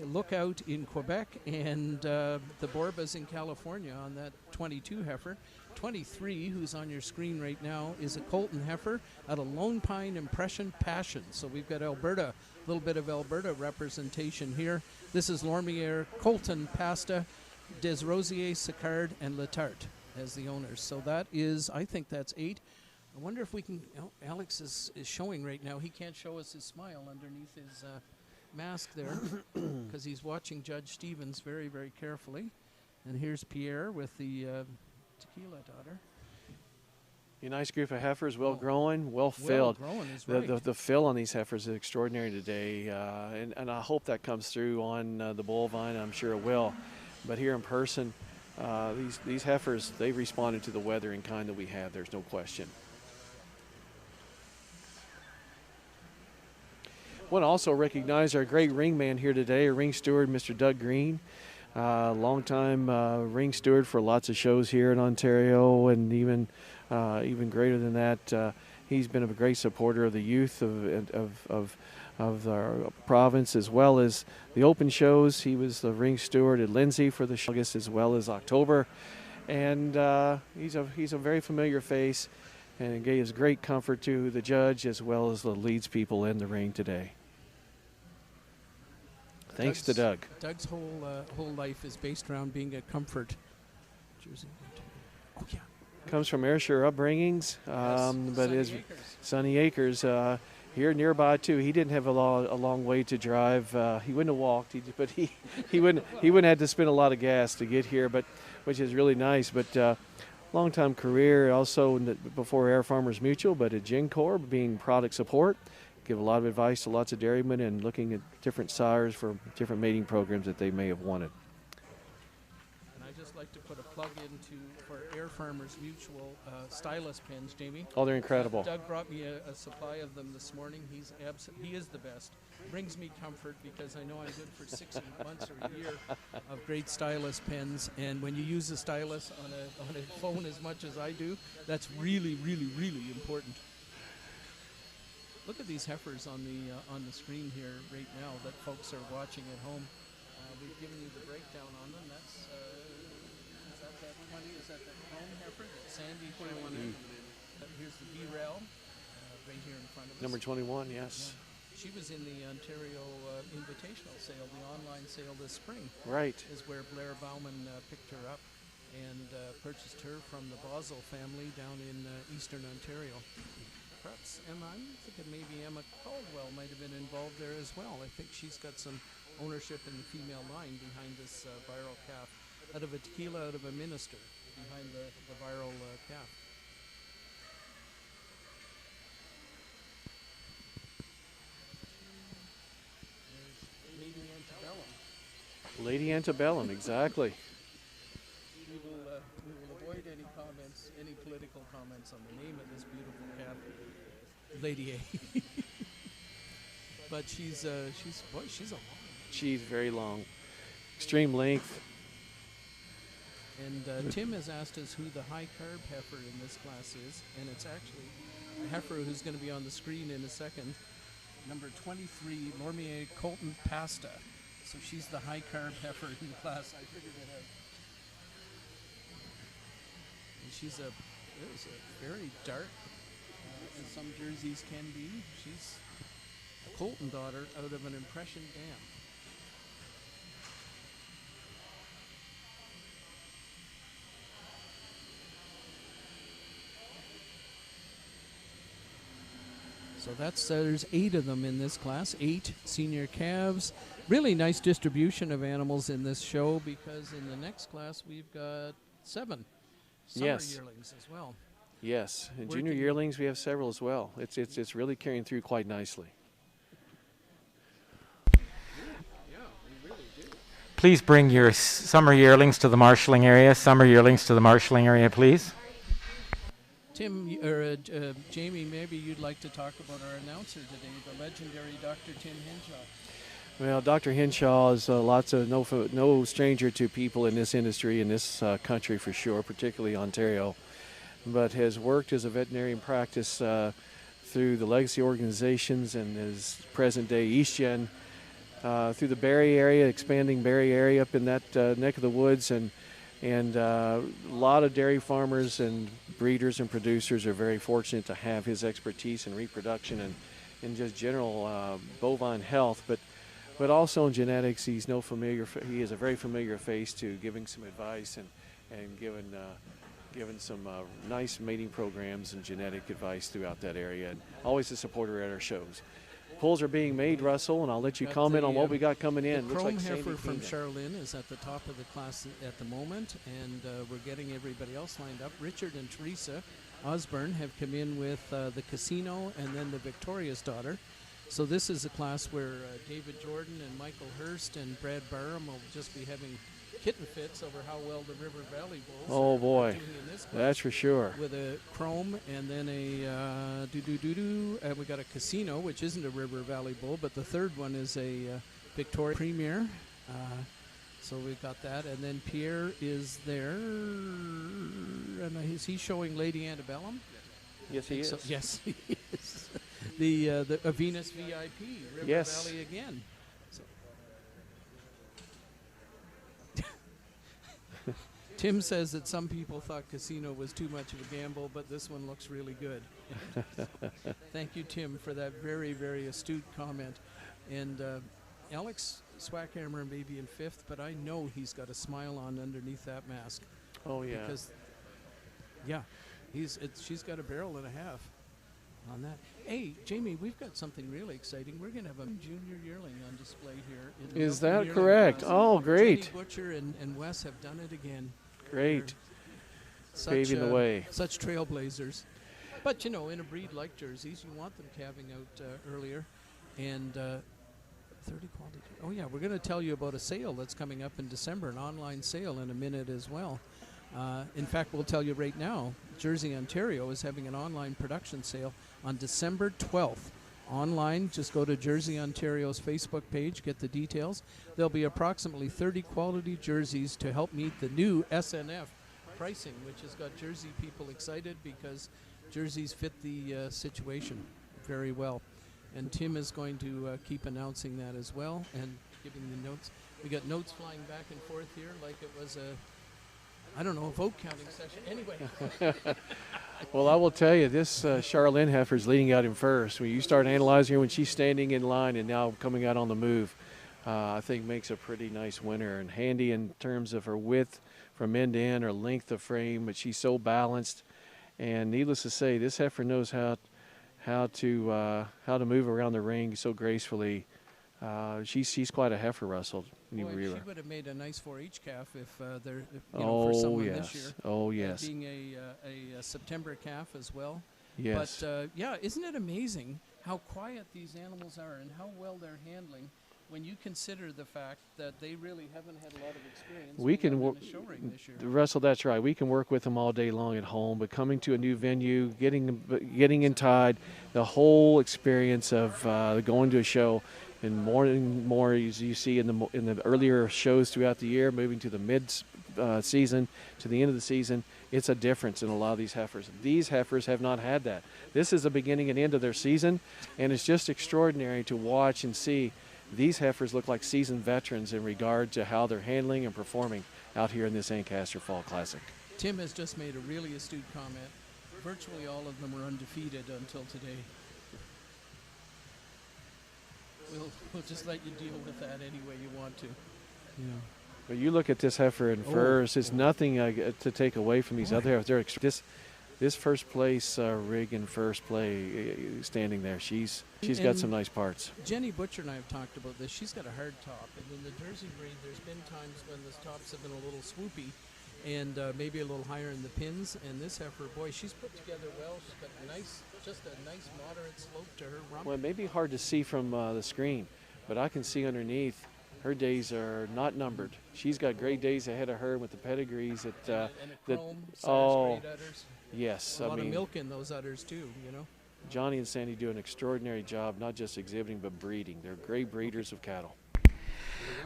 Lookout in Quebec, and the Borbas in California on that 22 heifer. 23, who's on your screen right now, is a Colton heifer out of Lone Pine Impression Passion. So we've got Alberta, a little bit of Alberta representation here. This is Lormier, Colton, Pasta, Des Rosiers, Sicard, and Letarte as the owners. So that is, I think that's 8. I wonder if we can, oh, Alex is showing right now. He can't show us his smile underneath his mask there because he's watching Judge Stevens very, very carefully. And here's Pierre with the tequila daughter. A nice group of heifers, well growing, well filled. Well grown is right. The fill on these heifers is extraordinary today, and I hope that comes through on the bull vine. I'm sure it will. But here in person, these heifers, they've responded to the weather in kind that we have. There's no question. I want to also recognize our great ring man here today, our ring steward, Mr. Doug Green. Longtime ring steward for lots of shows here in Ontario, and even greater than that, he's been a great supporter of the youth of our province, as well as the open shows. He was the ring steward at Lindsay for the August as well as October, and he's a very familiar face, and it gives great comfort to the judge as well as the leads people in the ring today. Thanks to Doug. Doug's whole life is based around being a comfort. Jersey. Oh yeah. Comes from Ayrshire upbringings, but is Sunny Acres here nearby too. He didn't have a long way to drive. He wouldn't have walked, but he wouldn't have to spend a lot of gas to get here. But which is really nice. But long time career also before Air Farmers Mutual, but at Gincor being product support. Give a lot of advice to lots of dairymen and looking at different sires for different mating programs that they may have wanted. And I just like to put a plug for Air Farmers Mutual stylus pins, Jamie. Oh, they're incredible. Doug brought me a supply of them this morning. He is the best. Brings me comfort because I know I'm good for 6 months or a year of great stylus pens. And when you use a stylus on a phone as much as I do, that's really, really, really important. Look at these heifers on the screen here right now that folks are watching at home. We've given you the breakdown on them. That's is that 20? Is that the home heifer? That Sandy 21. Here's the B-Rail right here in front of us. Number 21, yes. Yeah. She was in the Ontario Invitational sale, the online sale this spring. Right. Is where Blair Bauman picked her up and purchased her from the Bosel family down in eastern Ontario. Perhaps I'm thinking maybe Emma Caldwell might have been involved there as well. I think she's got some ownership in the female line behind this viral calf. Out of a tequila, out of a minister, behind the viral calf. There's Lady Antebellum. Lady Antebellum, exactly. We will avoid any comments, any political comments on the name of this beautiful calf, Lady A. But she's a long. She's very long, extreme length. And Tim has asked us who the high carb heifer in this class is, and it's actually a heifer who's going to be on the screen in a second. Number 23, Lormier Colton Pasta. So she's the high carb heifer in the class. I figured it out. And she's a very dark, as some jerseys can be. She's a Colton daughter out of an Impression dam. So there's 8 of them in this class, 8 senior calves. Really nice distribution of animals in this show because in the next class we've got 7 summer yearlings as well. Yes, and junior yearlings we have several as well. It's really carrying through quite nicely. Yeah, we really do. Please bring your summer yearlings to the marshalling area. Summer yearlings to the marshalling area, please. Jamie, maybe you'd like to talk about our announcer today, the legendary Dr. Tim Henshaw. Well, Dr. Henshaw is no stranger to people in this industry, in this country for sure, particularly Ontario, but has worked as a veterinarian practice through the legacy organizations and his present-day EastGen, through the Barrie area, expanding Barrie area up in that neck of the woods, and a lot of dairy farmers and breeders and producers are very fortunate to have his expertise in reproduction and just general bovine health, but also in genetics. He is a very familiar face to giving some advice and giving some nice mating programs and genetic advice throughout that area, and always a supporter at our shows. Pulls are being made, Russell, and I'll let you comment on what we got coming in. The chrome heifer from Charlene is at the top of the class at the moment, and we're getting everybody else lined up. Richard and Teresa Osborne have come in with the Casino and then the Victoria's Daughter. So this is a class where David Jordan and Michael Hurst and Brad Barham will just be having kitten fits over how well the River Valley Bulls are doing in this class. That's for sure. With a chrome and then a we got a Casino, which isn't a River Valley Bull, but the third one is a Victoria Premier. So we've got that, and then Pierre is there, and is he showing Lady Antebellum? Yes, he is. So, yes, he is. The Venus VIP, River Valley again. So. Tim says that some people thought Casino was too much of a gamble, but this one looks really good. Thank you, Tim, for that very, very astute comment. And Alex Swackhammer may be in fifth, but I know he's got a smile on underneath that mask. Oh, yeah. Because, she's got a barrel and a half on that. Hey, Jamie, we've got something really exciting. We're going to have a junior yearling on display here. Is that correct? Oh, great. Jenny Butcher and Wes have done it again. Great. Paving the way. Such trailblazers. But, in a breed like Jerseys, you want them calving out earlier. And 30 quality. Oh, yeah, we're going to tell you about a sale that's coming up in December, an online sale in a minute as well. In fact, we'll tell you right now, Jersey, Ontario is having an online production sale on December 12th. Online, just go to Jersey, Ontario's Facebook page, get the details. There'll be approximately 30 quality jerseys to help meet the new SNF pricing, which has got Jersey people excited because jerseys fit the situation very well. And Tim is going to keep announcing that as well and giving the notes. We got notes flying back and forth here like it was a vote counting session. Anyway. Well, I will tell you, this Charlene heifer is leading out in first. When you start analyzing her when she's standing in line and now coming out on the move, I think makes a pretty nice winner and handy in terms of her width from end to end, her length of frame, but she's so balanced. And needless to say, this heifer knows how to move around the ring so gracefully. She's quite a heifer, Russell. Boy, she would have made a nice 4-H calf if for someone this year. Oh, yes. Being a September calf as well. Yes. But, isn't it amazing how quiet these animals are and how well they're handling when you consider the fact that they really haven't had a lot of experience in the show ring this year? Russell, that's right. We can work with them all day long at home, but coming to a new venue, getting in tide, the whole experience of going to a show, and more and more, as you see in the earlier shows throughout the year, moving to the mid-season, to the end of the season, it's a difference in a lot of these heifers. These heifers have not had that. This is the beginning and end of their season, and it's just extraordinary to watch and see. These heifers look like seasoned veterans in regard to how they're handling and performing out here in this Ancaster Fall Classic. Tim has just made a really astute comment. Virtually all of them were undefeated until today. We'll just let you deal with that any way you want to. Yeah. But you look at this heifer in first, it's nothing to take away from these other heifers. This first place rig in first play standing there, she's got some nice parts. Jenny Butcher and I have talked about this. She's got a hard top, and in the Jersey breed, there's been times when the tops have been a little swoopy and maybe a little higher in the pins. And this heifer, boy, she's put together well. She's got just a nice moderate slope to her rump. Well, it may be hard to see from the screen, but I can see underneath her days are not numbered. She's got great days ahead of her with the pedigrees that straight udders. Yes, A lot of milk in those udders too, you know. Johnny and Sandy do an extraordinary job, not just exhibiting but breeding. They're great breeders of cattle.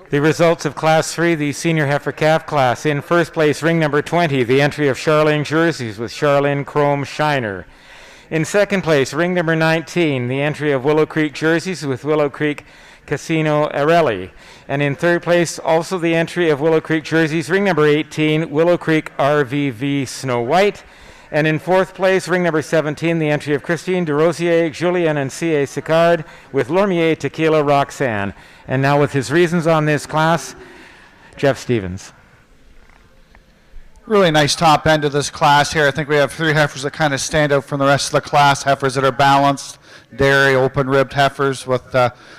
The results of Class 3, the Senior Heifer Calf class. In first place, ring number 20, the entry of Charlene Jerseys with Charlene Chrome Shiner. In second place, ring number 19, the entry of Willow Creek Jerseys with Willow Creek Casino Arelli. And in third place, also the entry of Willow Creek Jerseys, ring number 18, Willow Creek RVV Snow White. And in fourth place, ring number 17, the entry of Christine DeRosier, Julien, and C.A. Sicard with Lormier Tequila Roxanne. And now with his reasons on this class, Jeff Stevens. Really nice top end of this class here. I think we have 3 heifers that kind of stand out from the rest of the class, heifers that are balanced, dairy, open-ribbed heifers with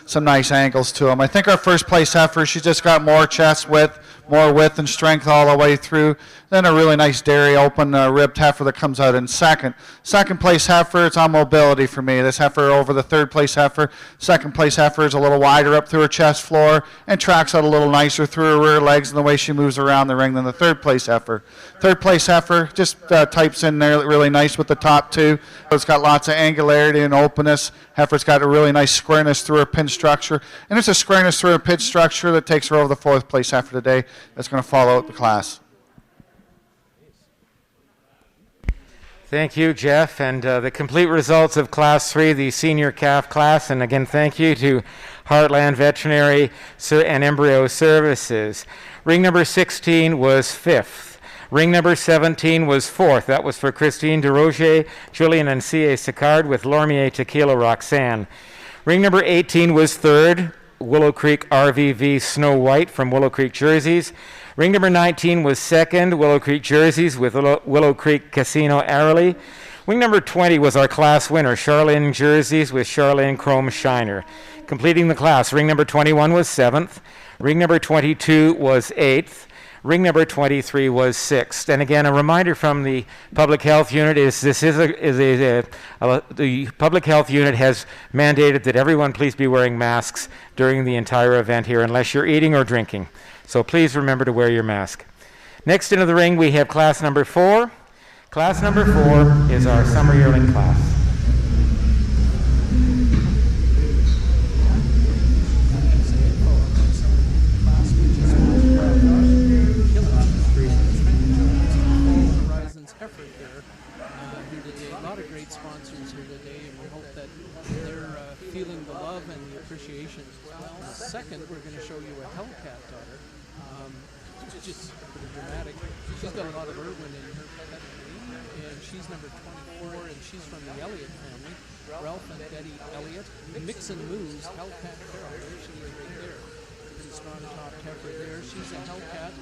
some nice angles to them. I think our first place heifer, she's just got more chest width, more width and strength all the way through. Then a really nice dairy open ribbed heifer that comes out in second. Second place heifer, it's on mobility for me. This heifer over the third place heifer. Second place heifer is a little wider up through her chest floor and tracks out a little nicer through her rear legs and the way she moves around the ring than the third place heifer. Third place heifer just types in there really nice with the top two. It's got lots of angularity and openness. Heifer's got a really nice squareness through her pin structure. And it's a squareness through her pin structure that takes her over the fourth place heifer today. That's going to follow out the class. Thank you, Jeff. And the complete results of Class 3, the Senior Calf class. And again, thank you to Heartland Veterinary and Embryo Services. Ring number 16 was 5th. Ring number 17 was 4th. That was for Christine DeRoger, Julien, and C.A. Sicard with Lormier Tequila Roxanne. Ring number 18 was 3rd. Willow Creek RVV Snow White from Willow Creek Jerseys. Ring number 19 was 2nd, Willow Creek Jerseys with Willow Creek Casino Arelli. Ring number 20 was our class winner, Charlene Jerseys with Charlene Chrome Shiner. Completing the class, ring number 21 was 7th. Ring number 22 was 8th. Ring number 23 was 6th. And again, a reminder from the Public Health Unit is the Public Health Unit has mandated that everyone please be wearing masks during the entire event here unless you're eating or drinking. So please remember to wear your mask. Next into the ring we have class number 4. Class number 4 is our summer yearling class. A lot of great sponsors here today, and we hope that they're feeling the love and the appreciation as well. In a second, we're going to show you a Hellcat daughter. It's just pretty dramatic. She's got a lot of Irwin in her pedigree, and she's number 24, and she's from the Elliott family. Ralph and Betty Elliott. Mix and Moose, Hellcat Carol. There she is right there. Pretty strong top heifer there. She's a Hellcat.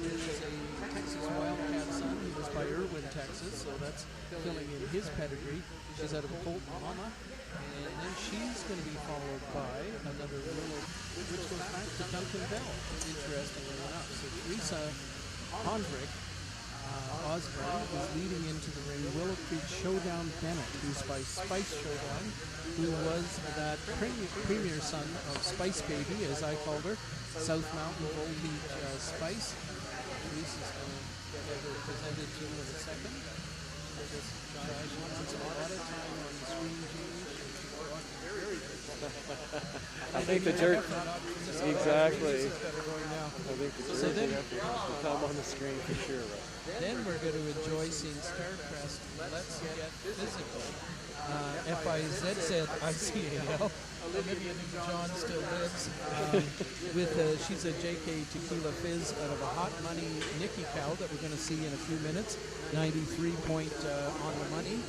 She's a Texas Wildcat son. He was by Irwin, Texas, so that's filling in his pedigree. She's out of Colt Mama. And then she's going to be followed by another Willow, which goes back to Duncan Bell, interestingly enough. So Teresa Hondrick Osborne is leading into the ring. Willow Creek Showdown Bennett, who's by Spice Showdown, who was that premier son of Spice Baby, as I called her, South Mountain Gold Beach Spice. Teresa's going to get her presented to you in a second. Just try. She wants a lot of time on the screen, Jamie. I think the jerk. Exactly. I think the jerk will come on the screen for sure. Right? Then we're going to enjoy seeing Starcrest. Let's get physical. FIZ said ICAL. Maybe John still lives. She's a JK Tequila Fizz out of a Hot Money Nikki cow that we're going to see in a few minutes. 93 point on the money.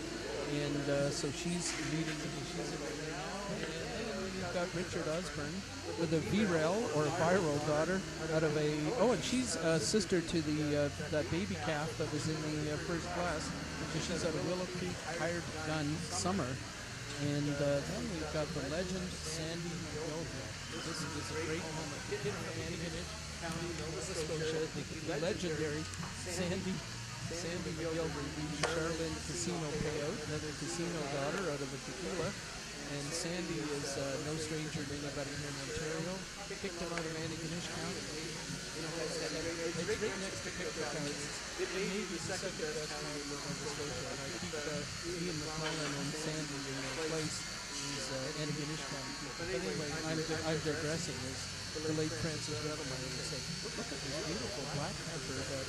And so she's leading. She's in the now. And we've got Richard Osborne with a VREL or a viral daughter out of a. Oh, and she's sister to the that baby calf that was in the first class. So she's out of Willow Creek Hired Gun Summer. And then we've got the legend Sandy McGilvray. This is a great moment. Antigonish County, Nova Scotia. The legendary Sandy McGilvray beat Charlene Casino payout, another casino daughter out of a tequila. And Sandy is no stranger to anybody here in Ontario. Picked him out of Antigonish County. It's right next to picture cards. It may be the second best county in Nova Scotia. And I keep Ian McClellan and Sandy in their place. These Antigonish County people. But anyway, I'm digressing. The late Francis Redelmeyer would say, look at this beautiful black heifer that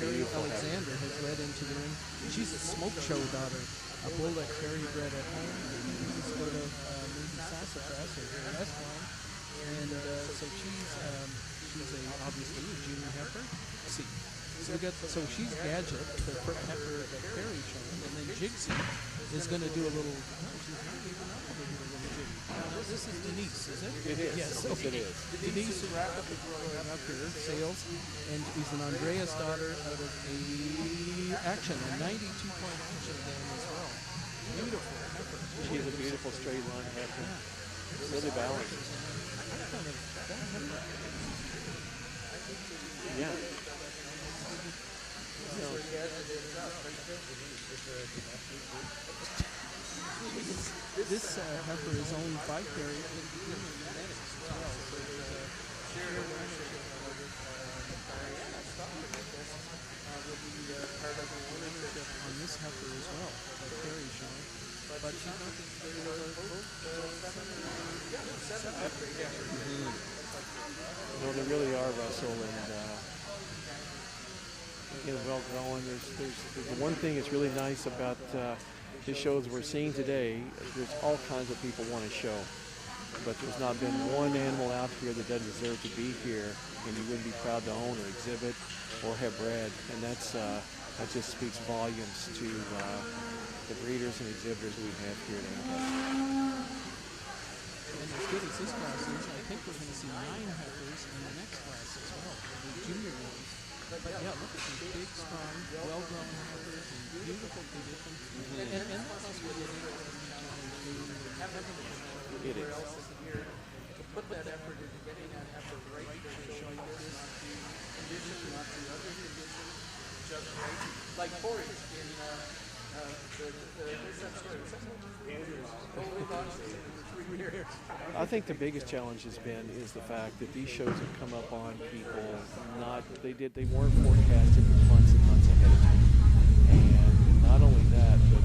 Carrie Alexander has led into the ring. She's a smoke show daughter, a bull that Carrie bred at home. She's out of maybe Sassafras or the West Line. And so she's obviously a junior heifer. Let's see. So she's Gadget, the heifer that Carrie showed, and then Jigsy is going to do a little. This is Denise, is it? It is. Yes, Yes, it is. Denise is rapidly growing up here, sales, and is an Andreas daughter out of Action, a 92-point action dam as well. Beautiful heifer. She's a beautiful straight line heifer. Really balanced. Yeah. This heifer is owned by Carrie in genetics as well, so there's a shared ownership of it. Will be part of the ownership on this heifer as well, that Carrie's showing. But she's not No, they really are, Russell, and well grown. There's the one thing that's really nice about the shows we're seeing today. There's all kinds of people want to show, but there's not been one animal out here that doesn't deserve to be here, and you wouldn't be proud to own or exhibit or have bred, and that just speaks volumes to the breeders and exhibitors we have here at Ancaster. And as good as this class is, I think we're going to see 9 heifers in the next class as well, the junior ones. But yeah, look at these big, strong, well-grown heifers in beautiful condition. And that's also what It is. to put that effort into getting that heifer right to show you this condition, not the other condition, just right. Like forage in I think the biggest challenge has been is the fact that these shows have come up on people they weren't forecasted months and months ahead of time. And not only that, but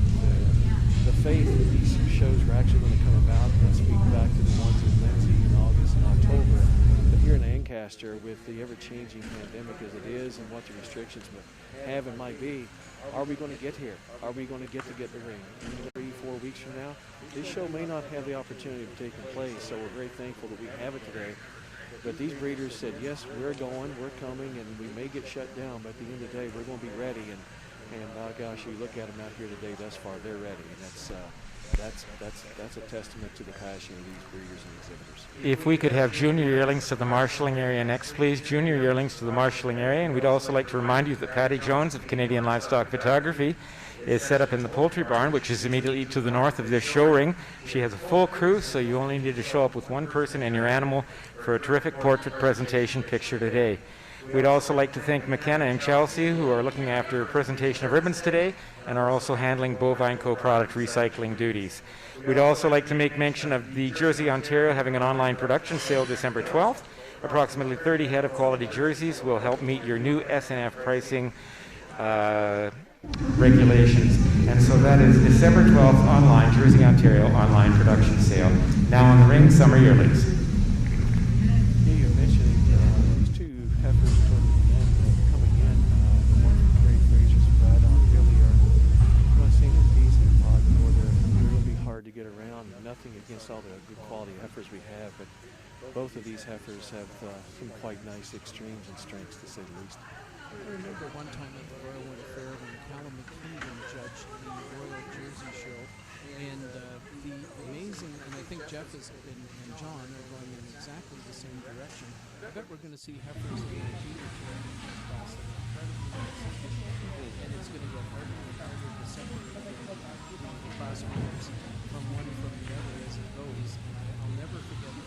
the faith that these shows are actually going to come about, and I speak back to the ones in Lindsay in August and October, but here in Ancaster with the ever-changing pandemic as it is and what the restrictions have and might be, are we going to get here? Are we going to get the ring? 3-4 weeks from now, this show may not have the opportunity of taking place, so we're very thankful that we have it today. But these breeders said, yes, we're going, we're coming, and we may get shut down, but at the end of the day, we're going to be ready. And gosh, you look at them out here today thus far, they're ready. And that's a testament to the passion of these breeders and exhibitors. If we could have junior yearlings to the marshalling area next, please. Junior yearlings to the marshalling area. And we'd also like to remind you that Patty Jones of Canadian Livestock Photography is set up in the poultry barn, which is immediately to the north of this show ring. She has a full crew, so you only need to show up with one person and your animal for a terrific portrait presentation picture today. We'd also like to thank McKenna and Chelsea, who are looking after presentation of ribbons today and are also handling bovine co-product recycling duties. We'd also like to make mention of the Jersey, Ontario having an online production sale December 12th. Approximately 30 head of quality jerseys will help meet your new SNF pricing regulations. And so that is December 12th online, Jersey, Ontario online production sale. Now on the ring, summer yearlings. You're mentioning these two heifers toward the end coming in. The one from Gary Fraser's bred on really are, I'm not saying they're decent, or they're going to be hard to get around. Nothing against all the good quality heifers we have, but both of these heifers have some quite nice extremes and strengths, to say the least. I remember one time at the Royal Winter Fair when Callum McKinnon judged the Royal Jersey Show, and the amazing, and I think Jeff and John are going in exactly the same direction. I bet we're going to see heifers in the junior class that are incredibly nice, and it's going to get harder and harder to separate the class winners from one from the other as it goes. And I'll never forget the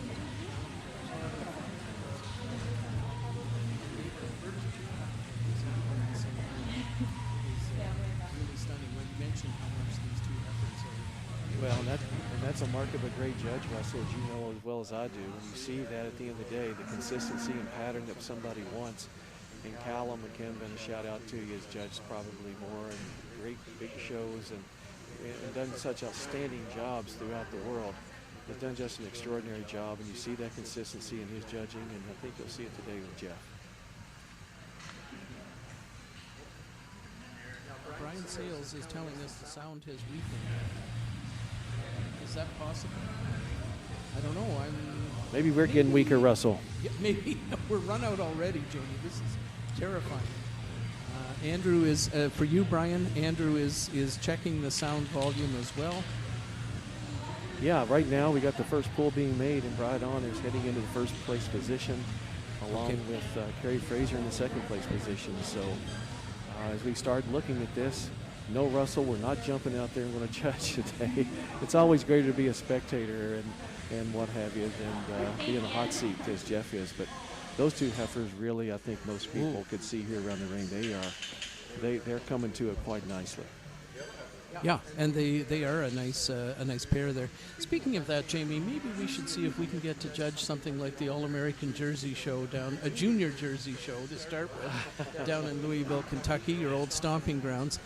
really stunning when you mentioned how much these two heifers are Well, and that's a mark of a great judge, Russell, as you know as well as I do. When you see that at the end of the day, the consistency and pattern that somebody wants. And Callum and Kim, been a shout out to you, has judged probably more and great big shows and done such outstanding jobs throughout the world. Has done just an extraordinary job, and you see that consistency in his judging, and I think you'll see it today with Jeff. Brian Sales is telling us the sound has weakened. Is that possible? I don't know. Maybe we're getting weaker, Russell. Yeah, maybe. We're run out already, Jamie. This is terrifying. Andrew is, for you, Brian, Andrew is checking the sound volume as well. Yeah, right now we got the first pull being made, and Brydon is heading into the first place position, along with Kerry Fraser in the second place position. So as we start looking at this, no, Russell, we're not jumping out there and going to judge today. It's always greater to be a spectator and what have you than be in a hot seat as Jeff is. But those two heifers really, I think most people could see here around the ring. They're coming to it quite nicely. Yeah, and they are a nice pair there. Speaking of that, Jamie, maybe we should see if we can get to judge something like the All-American Jersey Show a junior Jersey Show to start with, down in Louisville, Kentucky, your old stomping grounds.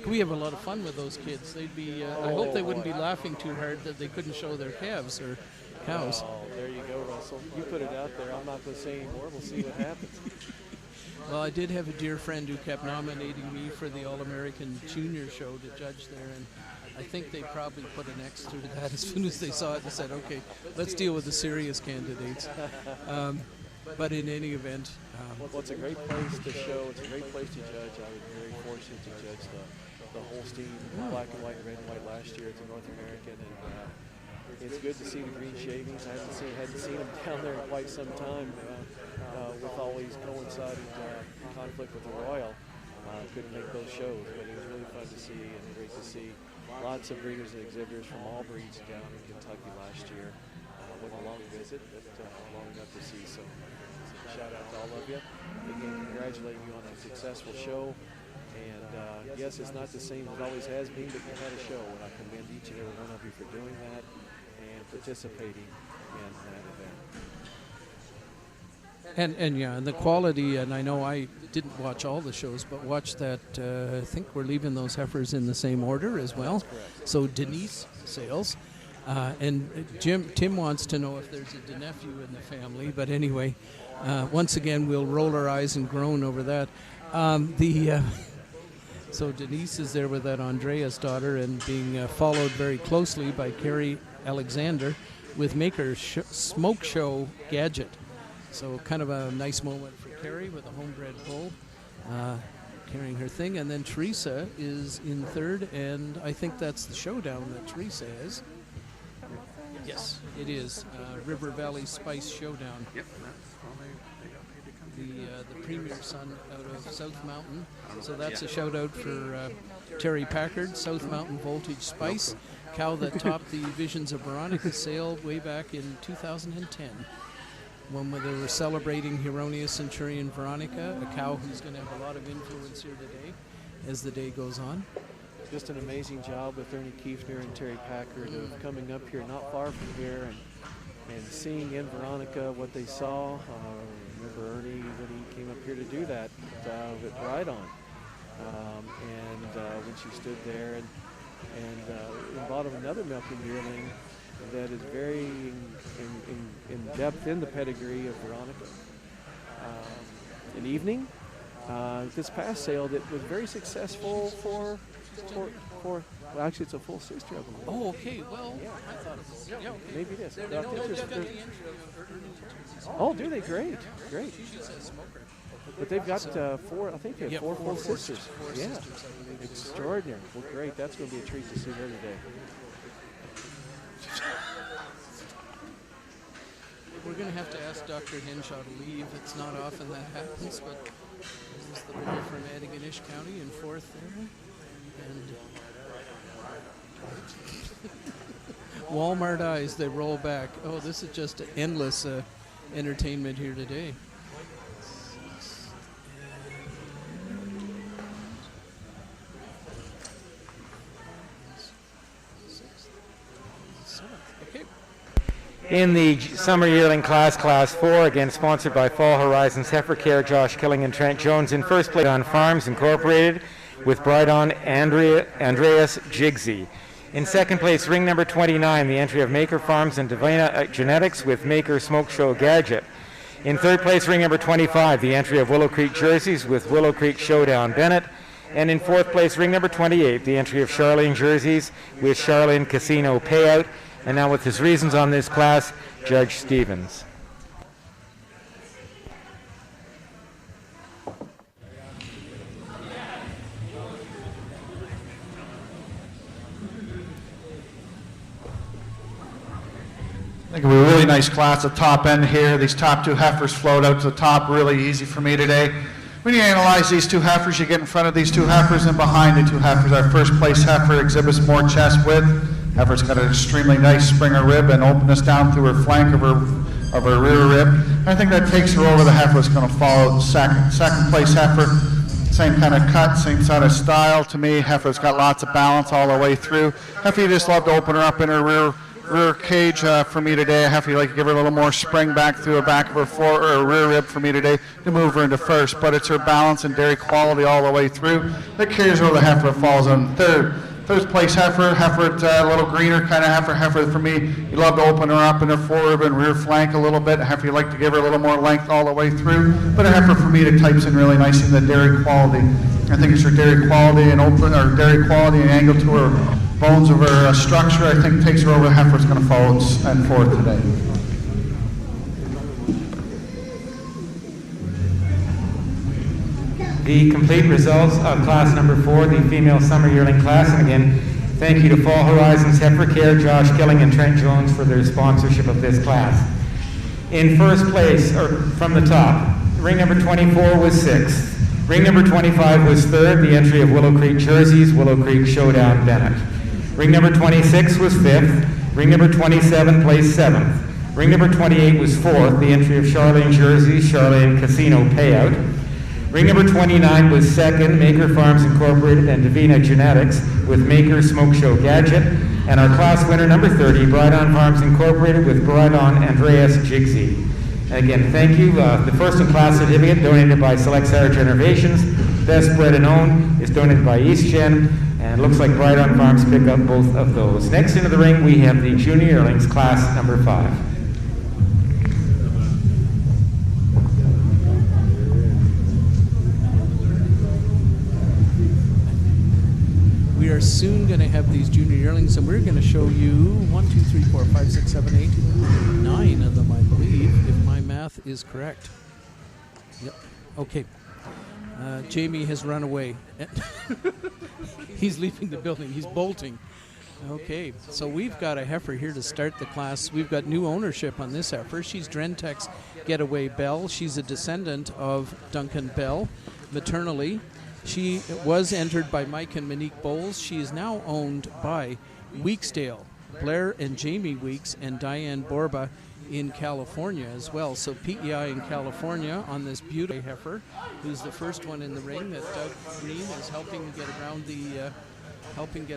We have a lot of fun with those kids. They'd be. I hope they wouldn't be laughing too hard that they couldn't show their calves or cows. Oh, there you go, Russell. You put it out there. I'm not going to say anymore. We'll see what happens. Well, I did have a dear friend who kept nominating me for the All-American Junior Show to judge there, and I think they probably put an X through that as soon as they saw it and said, okay, let's deal with the serious candidates. But in any event... well, it's a great place to show. It's a great place to judge. I was very fortunate to judge the Holstein black and white and red and white last year at the North American, and it's good to see the green shavings. I hadn't seen them down there in quite some time with always coinciding conflict with the Royal. Couldn't make those shows, but it was really fun to see and great to see lots of breeders and exhibitors from all breeds down in Kentucky last year. Wasn't a long visit, but long enough to see. So shout out to all of you. Again, congratulate you on a successful show. And yes, it's not the same as it always has been, but you had a show, and I commend each and every one of you for doing that and participating in that event. And the quality, and I know I didn't watch all the shows, but watched that. I think we're leaving those heifers in the same order as well. So Denise Sales, and Tim wants to know if there's a nephew in the family. But anyway, once again, we'll roll our eyes and groan over that. So Denise is there with that Andrea's daughter, and being followed very closely by Carrie Alexander with Maker's Smoke Show Gadget. So kind of a nice moment for Carrie with a homebred bull carrying her thing. And then Teresa is in third, and I think that's the showdown that Teresa is. Yes, it is. River Valley Spice Showdown. Yep. The premier son out of South Mountain. So that's a shout out for Terry Packard, South Mountain Voltage Spice, cow that topped the Visions of Veronica sale way back in 2010. When they were celebrating Huronia Centurion Veronica, a cow who's going to have a lot of influence here today as the day goes on. Just an amazing job with Ernie Kiefner and Terry Packard of coming up here not far from here and seeing in Veronica what they saw. Remember Ernie when he came up here to do that with Brydon. And when she stood there and bought him another milking yearling that is very in depth in the pedigree of Veronica. An evening, this past sale that was very successful for well, actually it's a full sister of them. Oh, okay. Well, yeah. I thought it was. Yeah, okay. Maybe it is. They've got the entry of Ernie Teresa. Oh, do they? Great. She's a smoker. But they've got four. I think they have four full sisters. Four yeah, sisters, I believe. Extraordinary. Well, great. That's going to be a treat to see her today. We're going to have to ask Dr. Henshaw to leave. It's not often that happens, but this is the bull from Antigonish County in fourth there. And Walmart eyes, they roll back. Oh, this is just endless entertainment here today. In the Summer Yearling Class 4, again sponsored by Fall Horizons Heifer Care, Josh Killing and Trent Jones. In first place on Farms Incorporated with Brydon Andreas Jigsy. In second place, ring number 29, the entry of Maker Farms and Divina Genetics with Maker Smoke Show Gadget. In third place, ring number 25, the entry of Willow Creek Jerseys with Willow Creek Showdown Bennett. And in fourth place, ring number 28, the entry of Charlene Jerseys with Charlene Casino Payout. And now with his reasons on this class, Judge Stevens. I think of a really nice class at the top end here. These top two heifers float out to the top, really easy for me today. When you analyze these two heifers, you get in front of these two heifers and behind the two heifers. Our first place heifer exhibits more chest width. Heifer's got an extremely nice Springer rib and openness down through her flank of her rear rib. And I think that takes her over the heifer that's going to follow. Second place heifer, same kind of cut, same sort of style to me. Heifer's got lots of balance all the way through. Heifer, you just love to open her up in her rear cage for me today. I have to give her a little more spring back through the back of her rear rib for me today to move her into first. But it's her balance and dairy quality all the way through that carries over the heifer that falls on third. Third place heifer, a little greener kind of heifer for me. You love to open her up in her forerib and rear flank a little bit. Heifer, you like to give her a little more length all the way through. But a heifer for me that types in really nicely the dairy quality. I think it's her dairy quality and angle to her bones of her structure, I think takes her over the heifer is going to follow and forward today. The complete results of class number 4, the female summer yearling class. And again, thank you to Fall Horizons Heifer Care, Josh Killing and Trent Jones for their sponsorship of this class. In first place, or from the top, ring number 24 was 6th. Ring number 25 was 3rd, the entry of Willow Creek Jerseys, Willow Creek Showdown Bennett. Ring number 26 was 5th. Ring number 27 placed 7th. Ring number 28 was 4th, the entry of Charlene Jerseys, Charlene Casino Payout. Ring number 29 was 2nd, Maker Farms Incorporated and Divina Genetics with Maker Smoke Show Gadget. And our class winner, number 30, Brydon Farms Incorporated with Brydon Andreas Jigsy. And again, thank you. The first in class certificate donated by Select Sarge Innovations. Best bred and owned is donated by East Gen. And it looks like Brydon Farms pick up both of those. Next into the ring, we have the Junior Yearlings, class number 5. We are soon going to have these junior yearlings, and we're going to show you 1, 2, 3, 4, 5, 6, 7, 8, 9 of them, I believe, if my math is correct. Yep. Okay. Jamie has run away. He's leaving the building. He's bolting. Okay, so we've got a heifer here to start the class. We've got new ownership on this heifer. She's Drentech's Getaway Belle. She's a descendant of Duncan Bell maternally. She was entered by Mike and Monique Bowles. She is now owned by Weeksdale, Blair and Jamie Weeks, and Diane Borba in California as well. So PEI in California on this beautiful heifer, who's the first one in the ring that Doug Green is helping get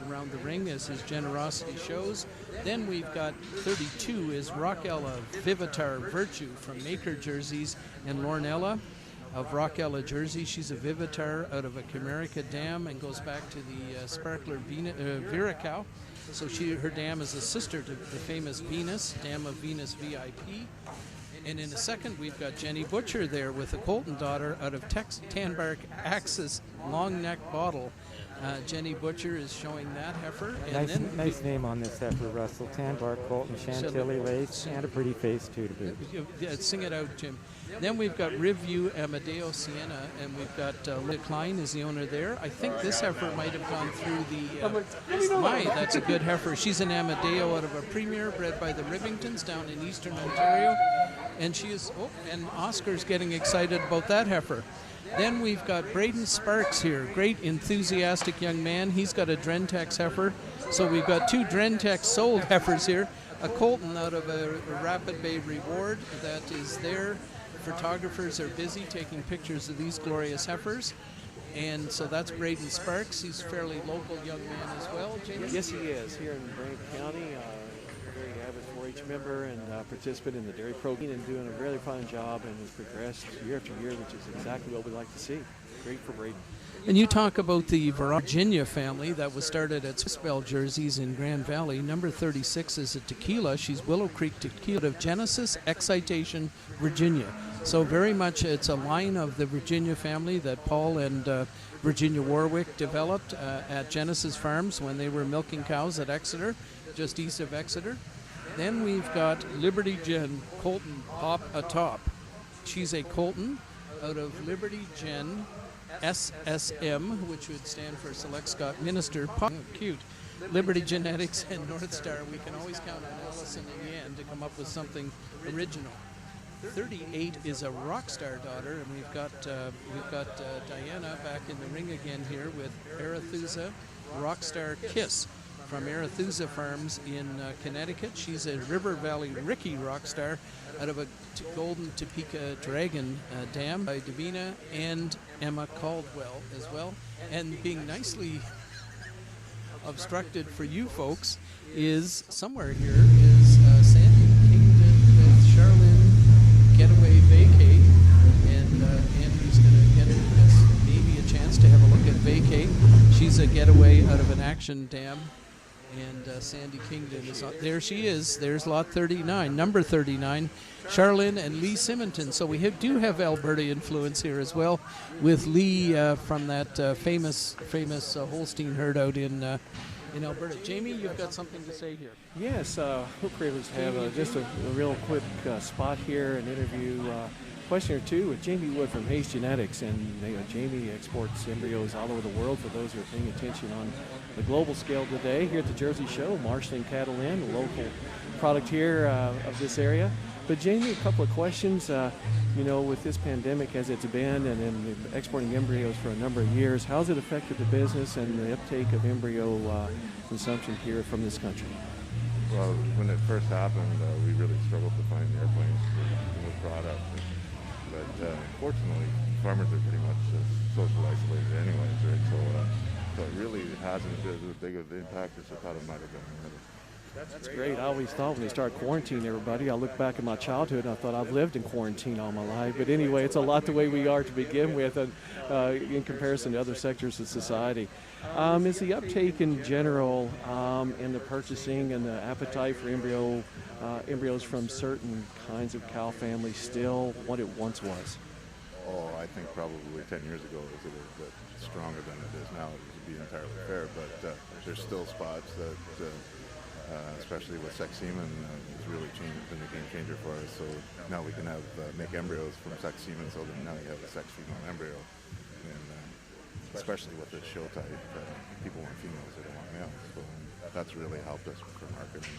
around the ring as his generosity shows. Then we've got 32 is Rockella Vivitar Virtue from Maker Jerseys, and Lornella of Rockella Jersey. She's a Vivitar out of a Comerica dam and goes back to the Sparkler Vera cow. So her dam is a sister to the famous Venus, Dam of Venus VIP. And in a second, we've got Jenny Butcher there with a Colton daughter out of Tanbark Axis Long Neck Bottle. Jenny Butcher is showing that heifer. And nice name on this heifer, Russell. Tanbark, Colton, Chantilly lace, and a pretty face too to boot. Yeah, sing it out, Jim. Then we've got Riview Amadeo Sienna, and we've got Linda Klein is the owner there. I think this heifer might have gone through the, that's a good heifer. She's an Amadeo out of a Premier bred by the Rivingtons down in eastern Ontario. And she is, and Oscar's getting excited about that heifer. Then we've got Braden Sparks here, great enthusiastic young man. He's got a Drentex heifer. So we've got 2 Drentex sold heifers here. A Colton out of a Rapid Bay Reward that is there. Photographers are busy taking pictures of these glorious heifers. And so that's Braden Sparks. He's a fairly local young man as well, James? Yes, he is, here in Brant County. Very avid 4-H each member and participant in the dairy program and doing a really fine job and has progressed year after year, which is exactly what we like to see. Great for Braden. And you talk about the Virginia family that was started at Swissbell Jerseys in Grand Valley. Number 36 is a tequila. She's Willow Creek Tequila of Genesis Excitation, Virginia. So very much it's a line of the Virginia family that Paul and Virginia Warwick developed at Genesis Farms when they were milking cows at Exeter, just east of Exeter. Then we've got Liberty Gin Colton Pop Atop. She's a Colton out of Liberty Gin SSM, which would stand for Select Scott Minister. Pop, cute. Liberty Genetics and North Star. We can always count on Allison in the end to come up with something original. 38 is a rock star daughter, and we've got Diana back in the ring again here with Arethusa Rockstar Kiss from Arethusa Farms in Connecticut. She's a River Valley Ricky Rockstar out of a Golden Topeka Dragon dam by Davina and Emma Caldwell as well. And being nicely obstructed for you folks is somewhere here is Sandy Kingdon with Charlene Getaway Vacay, and Andrew's going to get us maybe a chance to have a look at Vacay. She's a getaway out of an action dam, and Sandy Kingdon is on. There she is. There's lot 39, number 39, Charlene and Lee Simonton. So we do have Alberta influence here as well, with Lee from that famous Holstein herd out in Alberta. Jamie, you've got something to say here. Yes, we're privileged to have just a real quick spot here, an interview, question or two with Jamie Wood from Hayes Genetics. And Jamie exports embryos all over the world for those who are paying attention on the global scale today. Here at the Jersey Show, marshaling cattle in, a local product here of this area. But Jamie, a couple of questions. With this pandemic as it's been and exporting embryos for a number of years, how's it affected the business and the uptake of embryo consumption here from this country? Well, when it first happened, we really struggled to find airplanes to move product. But fortunately, farmers are pretty much social isolated anyways, right? So it really hasn't been as big of an impact as I thought it might have been. That's great. I always thought when they started quarantining everybody, I look back at my childhood and I thought I've lived in quarantine all my life. But anyway, it's a lot the way we are to begin with in comparison to other sectors of society. Is the uptake in general in the purchasing and the appetite for embryos from certain kinds of cow families still what it once was? Oh, I think probably 10 years ago it was a little bit stronger than it is now, to be entirely fair. But there's still spots that especially with sex semen, it's really been a game changer for us. So now we can make embryos from sex semen, so that now you have a sex female embryo. And especially with this show type, people want females, they don't want males. So that's really helped us for marketing.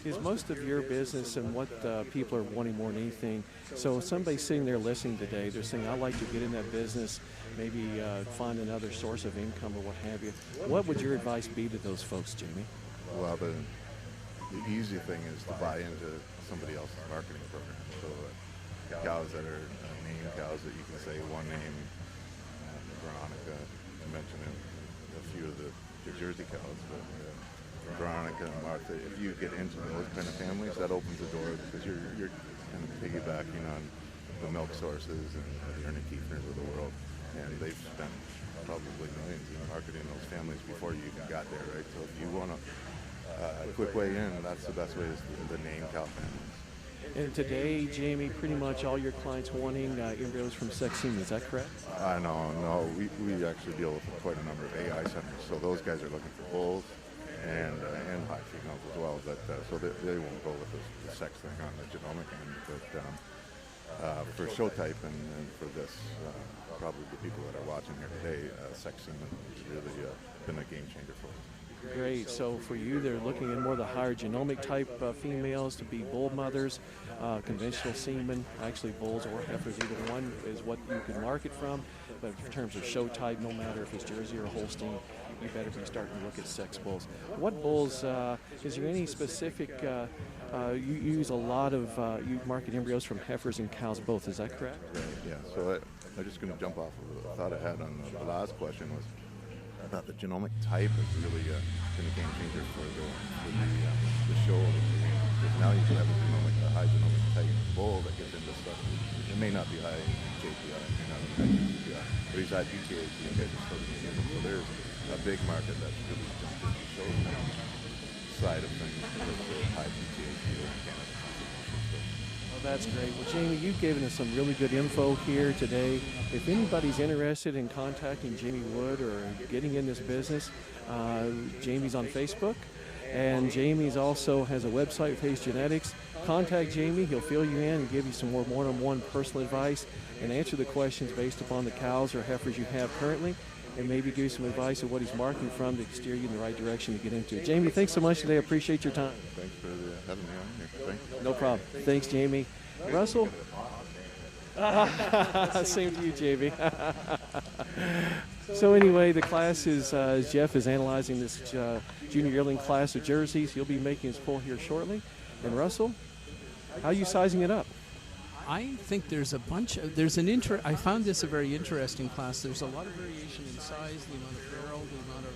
Is most of your business and what people are wanting more than anything, so if somebody's sitting there listening today, they're saying, I'd like to get in that business, maybe find another source of income or what have you, what would your advice be to those folks, Jamie? Well, the easy thing is to buy into somebody else's marketing program. So cows that are named cows that you can say one name, Veronica, I mentioned a few of the Jersey cows, but Veronica and Martha, if you get into those kind of families, that opens the door because you're kind of piggybacking on the milk sources and the Ernie Kiefners of the world, and they've spent probably millions in marketing those families before you even got there, right? So if you want to a quick way in, that's the best way is the name cow families. And today, Jamie, pretty much all your clients wanting embryos from sex semen, is that correct? No, we actually deal with quite a number of AI centers, so those guys are looking for bulls and high females as well, but so they won't go with the sex thing on the genomic end, but for show type and for this, probably the people that are watching here today, sex semen has really been a game changer for us. Great. So for you, they're looking at more the higher genomic type females to be bull mothers, conventional semen, actually bulls or heifers, either one is what you can market from. But in terms of show type, no matter if it's Jersey or Holstein, you better be starting to look at sex bulls. What bulls, is there any specific, you use a lot of, you market embryos from heifers and cows both, is that correct? Right, yeah. So I'm just going to jump off of the thought I had on the last question was, I thought the genomic type has really been a game changer for the show. Because now you can have a genomic, a high genomic type bull that gets into stuff. It may not be high KPI, it may not be high KPI, but he's high PTH, you guys are still going to get it. So there's a big market that's really jumped in the show side of things because of the high PTH here in Canada. Well, that's great. Well, Jamie, you've given us some really good info here today. If anybody's interested in contacting Jamie Wood or getting in this business, Jamie's on Facebook, and Jamie's also has a website, Face Genetics. Contact Jamie. He'll fill you in and give you some more one-on-one personal advice and answer the questions based upon the cows or heifers you have currently, and maybe give you some advice of what he's marketing from to steer you in the right direction to get into it. Jamie, thanks so much today. I appreciate your time. Thanks for having me on here. Thanks. No problem. Thanks, Jamie. Russell? Same to you, Jamie. So anyway, the class is, Jeff is analyzing this junior yearling class of jerseys. He'll be making his pull here shortly. And Russell, how are you sizing it up? I think there's a bunch of, I found this a very interesting class. There's a lot of variation in size, the amount of barrel, the amount of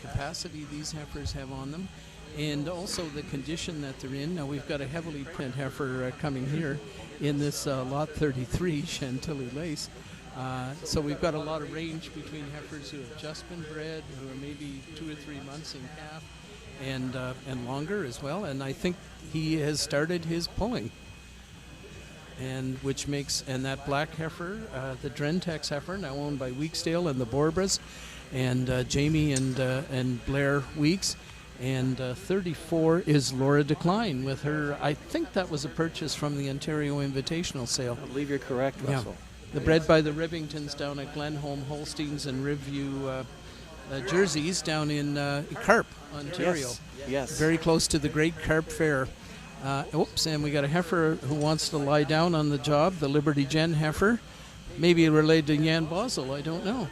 capacity these heifers have on them, and also the condition that they're in. Now we've got a heavily print heifer coming here in this lot 33 Chantilly lace. So we've got a lot of range between heifers who have just been bred, who are maybe 2 or 3 months in calf, and longer as well. And I think he has started his pulling. And which makes, and that black heifer, the Drentex heifer, now owned by Weeksdale and the Borbras, and Jamie and Blair Weeks, and 34 is Laura Decline with her. I think that was a purchase from the Ontario Invitational Sale. I believe you're correct, Russell. The bred by the Rivingtons down at Glenholm Holsteins and Rivview Jerseys down in Carp, Ontario. Yes. Very close to the Great Carp Fair. And we got a heifer who wants to lie down on the job, the Liberty Gen heifer. Maybe related to Jan Bosel, I don't know.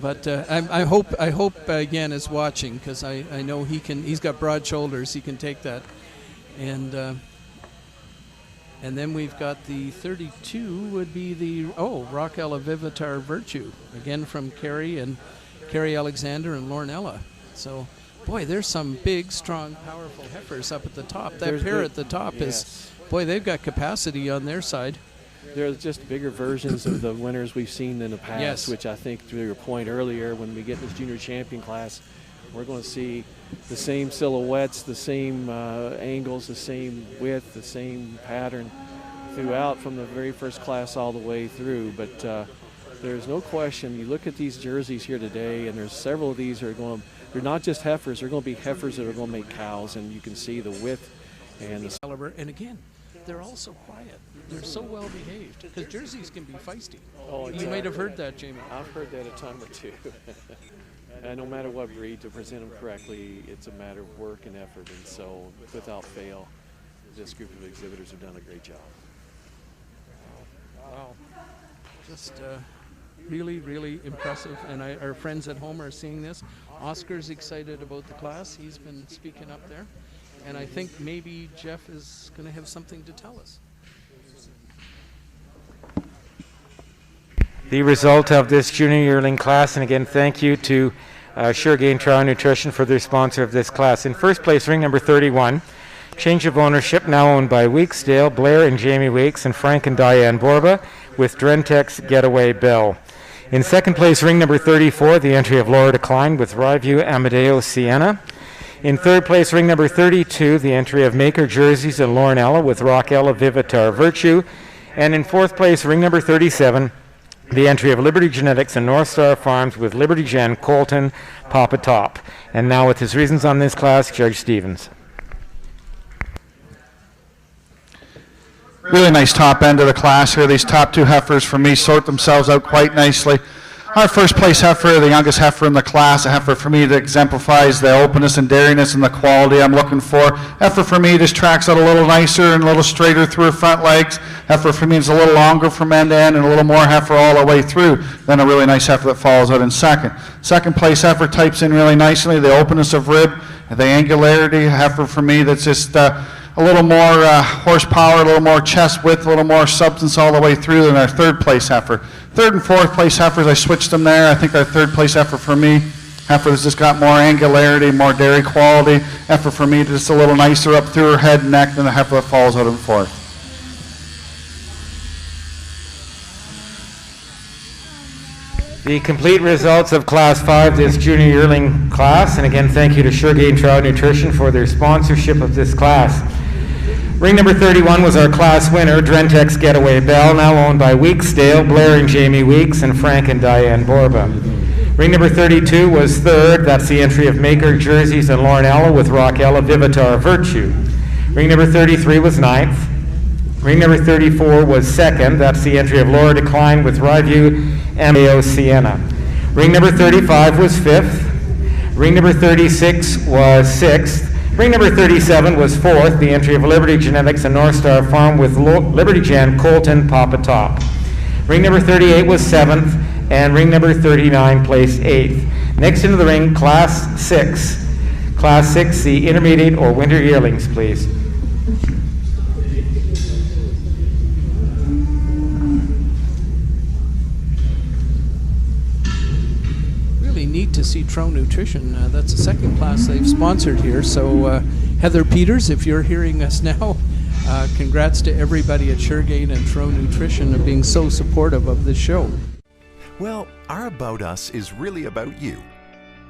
But I hope Jan is watching, because I know he's got broad shoulders, he can take that. And then we've got the 32 would be the Rockella Vivitar Virtue, again from Carrie Alexander and Lornella. So, boy, there's some big, strong, powerful heifers up at the top. That pair at the top is, boy, they've got capacity on their side. They're just bigger versions of the winners we've seen in the past, which I think, to your point earlier, when we get this junior champion class, we're going to see the same silhouettes, the same angles, the same width, the same pattern throughout from the very first class all the way through. But there's no question, you look at these jerseys here today, and there's several of these are going, they're not just heifers, they're going to be heifers that are going to make cows, and you can see the width and the caliber. And again, they're all so quiet. They're so well behaved, because jerseys can be feisty. Oh, exactly. You might have heard that, Jamie. I've heard that a time or two. And no matter what breed, to present them correctly, it's a matter of work and effort. And so, without fail, this group of exhibitors have done a great job. Wow. Just really, really impressive. And our friends at home are seeing this. Oscar's excited about the class. He's been speaking up there. And I think maybe Jeff is going to have something to tell us. The result of this junior yearling class, and again, thank you to Suregain Trial Nutrition for their sponsor of this class. In first place, ring number 31, change of ownership, now owned by Weeksdale, Blair and Jamie Weeks, and Frank and Diane Borba, with Drentex Getaway Bill. In second place, ring number 34, the entry of Laura Decline with Ryview Amadeo Sienna. In third place, ring number 32, the entry of Maker Jerseys and Lornella with Rockella Vivitar Virtue. And in fourth place, ring number 37, the entry of Liberty Genetics and North Star Farms with Liberty Gen Colton Papa Top. And now with his reasons on this class, Judge Stevens. Really nice top end of the class here. These top two heifers for me sort themselves out quite nicely. Our first place heifer, the youngest heifer in the class, a heifer for me that exemplifies the openness and dariness and the quality I'm looking for. Heifer for me just tracks out a little nicer and a little straighter through her front legs. Heifer for me is a little longer from end to end and a little more heifer all the way through than a really nice heifer that follows out in second. Second place heifer types in really nicely, the openness of rib, the angularity. Heifer for me that's just a little more horsepower, a little more chest width, a little more substance all the way through than our third place heifer. Third and fourth place heifers, I switched them there. I think our third place heifer for me Heifer that's just got more angularity, more dairy quality. Heifer for me just a little nicer up through her head and neck than the heifer that falls out in fourth. The complete results of Class 5, this junior yearling class, and again thank you to Suregain Trout Nutrition for their sponsorship of this class. Ring number 31 was our class winner, Drentex Getaway Bell, now owned by Weeksdale, Blair and Jamie Weeks, and Frank and Diane Borba. Ring number 32 was third, that's the entry of Maker Jerseys and Laurenella with Rockella Vivitar Virtue. Ring number 33 was ninth. Ring number 34 was second, that's the entry of Laura Decline with Ryview MAO Sienna. Ring number 35 was fifth. Ring number 36 was sixth. Ring number 37 was fourth, the entry of Liberty Genetics and North Star Farm with Liberty Gen Colton Papa Top. Ring number 38 was seventh, and ring number 39 placed eighth. Next into the ring, Class 6. Class 6, the intermediate or winter yearlings, please. Neat to see Trout Nutrition. That's the second class they've sponsored here. So Heather Peters, if you're hearing us now, congrats to everybody at Suregain and Trout Nutrition of being so supportive of this show. Well, our About Us is really about you,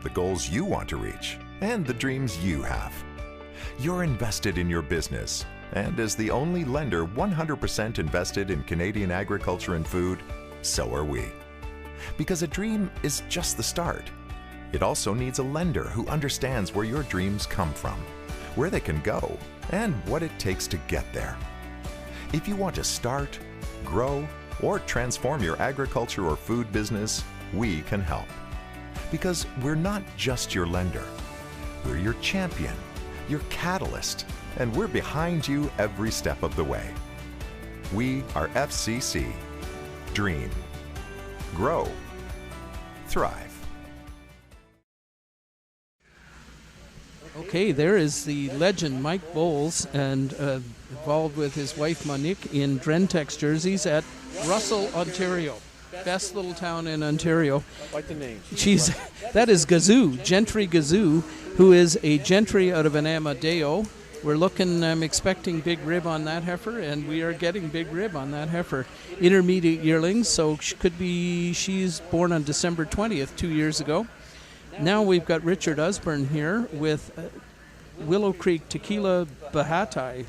the goals you want to reach, and the dreams you have. You're invested in your business, and as the only lender 100% invested in Canadian agriculture and food, so are we. Because a dream is just the start. It also needs a lender who understands where your dreams come from, where they can go, and what it takes to get there. If you want to start, grow, or transform your agriculture or food business, we can help. Because we're not just your lender. We're your champion, your catalyst, and we're behind you every step of the way. We are FCC. Dream. Grow. Thrive. Okay, there is the legend Mike Bowles, and involved with his wife Monique in Drentex jerseys at Russell, Ontario. Best little town in Ontario. Like the name. That is Gazoo, Gentry Gazoo, who is a gentry out of an Amadeo. We're looking, I'm expecting big rib on that heifer, and we are getting big rib on that heifer. Intermediate yearlings, so she's born on December 20th, 2 years ago. Now we've got Richard Usborne here with Willow Creek Tequila Bahatai,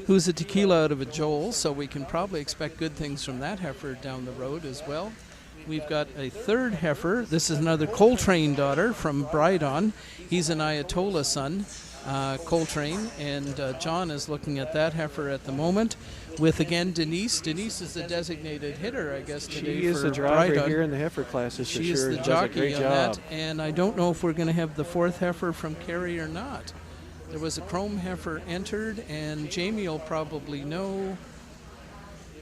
who's a tequila out of a Joel, so we can probably expect good things from that heifer down the road as well. We've got a third heifer. This is another Coltrane daughter from Brydon. He's an Ayatollah son, Coltrane, and John is looking at that heifer at the moment with, again, Denise. Denise is the designated hitter, I guess, today. She is the driver here in the heifer classes, for sure. She is the does jockey a great on job. that, and I don't know if we're going to have the fourth heifer from Kerry or not. There was a chrome heifer entered, and Jamie will probably know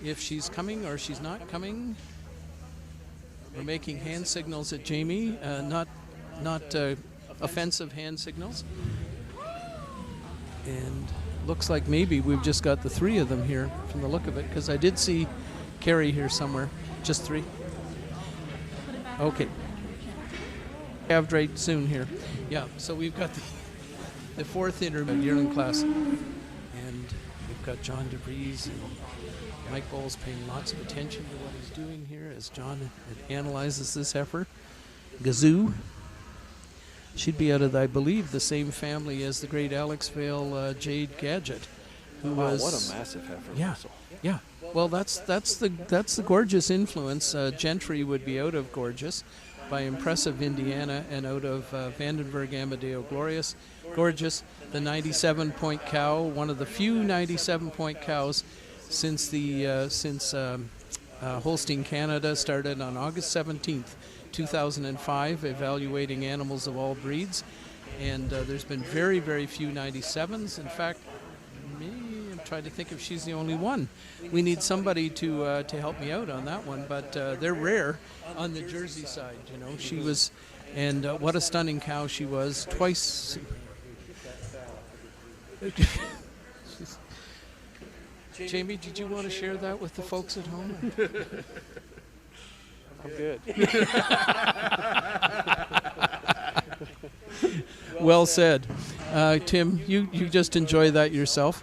if she's coming or she's not coming. We're making hand signals at Jamie, not offensive hand signals. And looks like maybe we've just got the three of them here from the look of it, because I did see Carrie here somewhere. Just three? Okay. Have right soon here. Yeah, so we've got the fourth intermediate yearling class. And we've got John DeVries and Mike Bowles paying lots of attention to what he's doing here as John analyzes this heifer. Gazoo. She'd be out of, I believe, the same family as the great Alex Vale Jade Gadget, who was. What a massive heifer! Yeah, yeah. Well, that's the Gorgeous influence. Gentry would be out of Gorgeous, by Impressive Indiana, and out of Vandenberg Amadeo Gorgeous, the 97-point cow, one of the few 97-point cows since Holstein Canada started on August 17th. 2005, evaluating animals of all breeds, and there's been very, very few 97s. In fact, I'm trying to think if she's the only one. We need somebody to help me out on that one, but they're rare on the Jersey side. You know, she was, and what a stunning cow she was. Twice. Jamie, did you want to share that with the folks at home? I'm good. Well said. Tim, you just enjoy that yourself.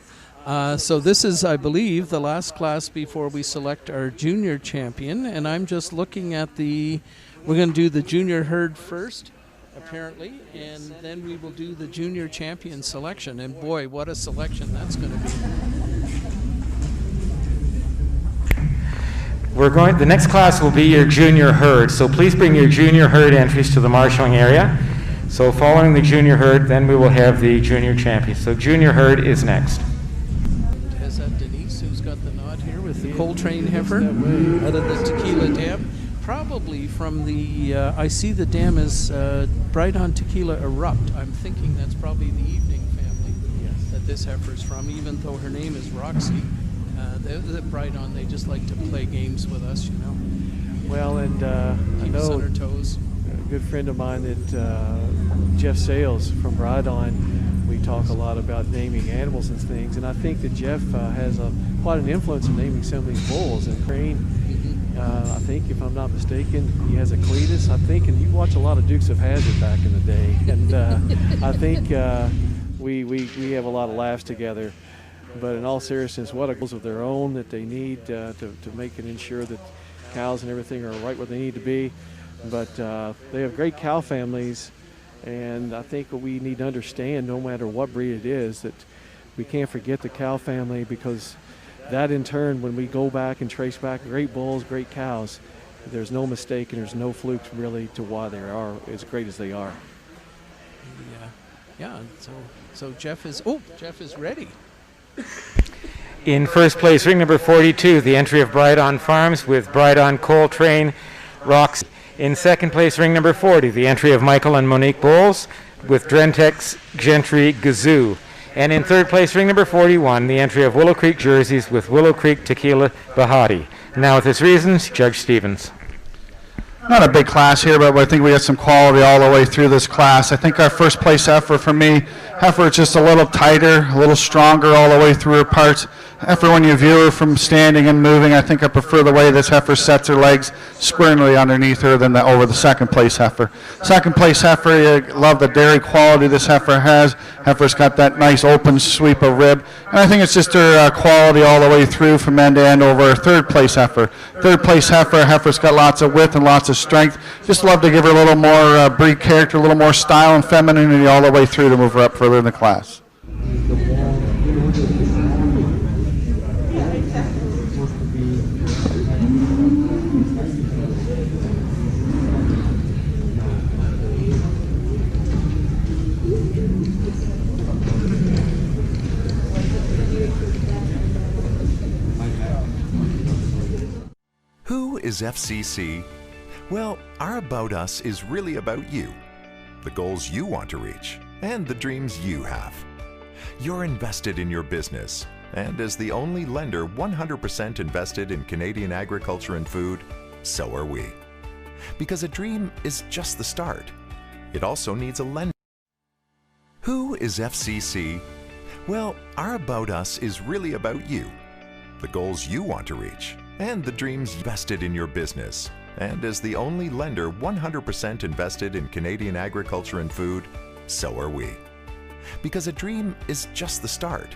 So this is, I believe, the last class before we select our junior champion, and I'm just looking at we're going to do the junior herd first, apparently, and then we will do the junior champion selection, and boy, what a selection that's going to be. The next class will be your junior herd, so please bring your junior herd entries to the marshalling area. So following the junior herd, then we will have the junior champion. So junior herd is next. Is that Denise who's got the nod here with the Coltrane heifer out of the Tequila Dam? Probably from the, I see the dam is Bright on Tequila Erupt. I'm thinking that's probably the Evening family that this heifer is from, even though her name is Roxy. The Bright on, they just like to play games with us, you know. Well, and I Keep us know on our toes. a good friend of mine that Jeff Sales from Bright On, we talk a lot about naming animals and things, and I think that Jeff has quite an influence in naming some of these bulls. And Crane, I think, if I'm not mistaken, he has a Cletus, I think, and you watch a lot of Dukes of Hazzard back in the day, and I think we have a lot of laughs together. But in all seriousness, what a goals of their own that they need to make and ensure that cows and everything are right where they need to be. But they have great cow families, and I think what we need to understand, no matter what breed it is, that we can't forget the cow family, because that in turn, when we go back and trace back great bulls, great cows, there's no mistake and there's no fluke really to why they are as great as they are. Yeah. So Jeff is ready. In first place, ring number 42, the entry of Bright On Farms with Bright On Coltrane Rocks. In second place, ring number 40, the entry of Michael and Monique Bowles with Drentex Gentry Gazoo. And in third place, ring number 41, the entry of Willow Creek Jerseys with Willow Creek Tequila Bahati. Now with his reasons, Judge Stevens. Not a big class here, but I think we had some quality all the way through this class. I think our first place heifer for me, heifer is just a little tighter, a little stronger all the way through her parts. Heifer, when you view her from standing and moving, I think I prefer the way this heifer sets her legs squarely underneath her than over the second place heifer. Second place heifer, I love the dairy quality this heifer has. Heifer's got that nice open sweep of rib. And I think it's just her quality all the way through from end to end over her third place heifer. Third place heifer, heifer's got lots of width and lots of strength. Just love to give her a little more breed character, a little more style and femininity all the way through to move her up further in the class. Who is FCC? Well, our About Us is really about you, the goals you want to reach, and the dreams you have. You're invested in your business, and as the only lender 100% invested in Canadian agriculture and food, so are we. Because a dream is just the start. It also needs a lender. Who is FCC? Well, our About Us is really about you, the goals you want to reach, and the dreams invested in your business. And as the only lender 100% invested in Canadian agriculture and food, so are we. Because a dream is just the start.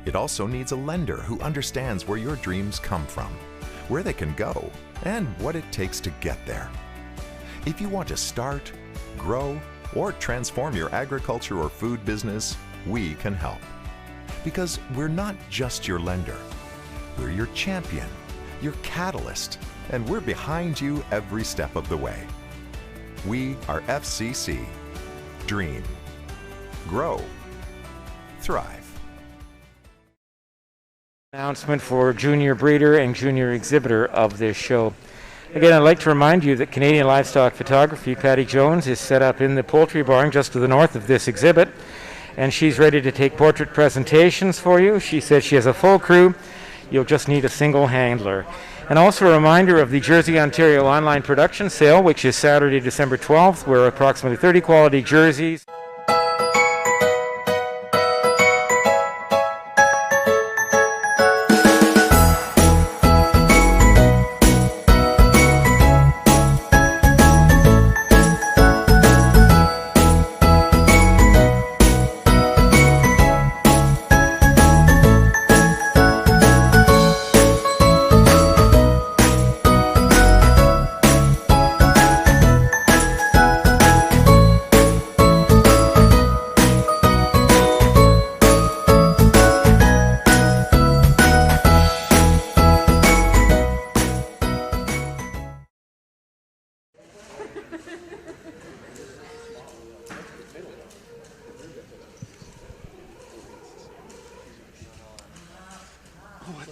It also needs a lender who understands where your dreams come from, where they can go, and what it takes to get there. If you want to start, grow, or transform your agriculture or food business, we can help. Because we're not just your lender. We're your champion, your catalyst, and we're behind you every step of the way. We are FCC. Dream. Grow. Thrive. Announcement for junior breeder and junior exhibitor of this show. Again, I'd like to remind you that Canadian Livestock Photography, Patty Jones, is set up in the poultry barn just to the north of this exhibit, and she's ready to take portrait presentations for you. She says she has a full crew. You'll just need a single handler. And also a reminder of the Jersey, Ontario online production sale, which is Saturday, December 12th, where approximately 30 quality jerseys.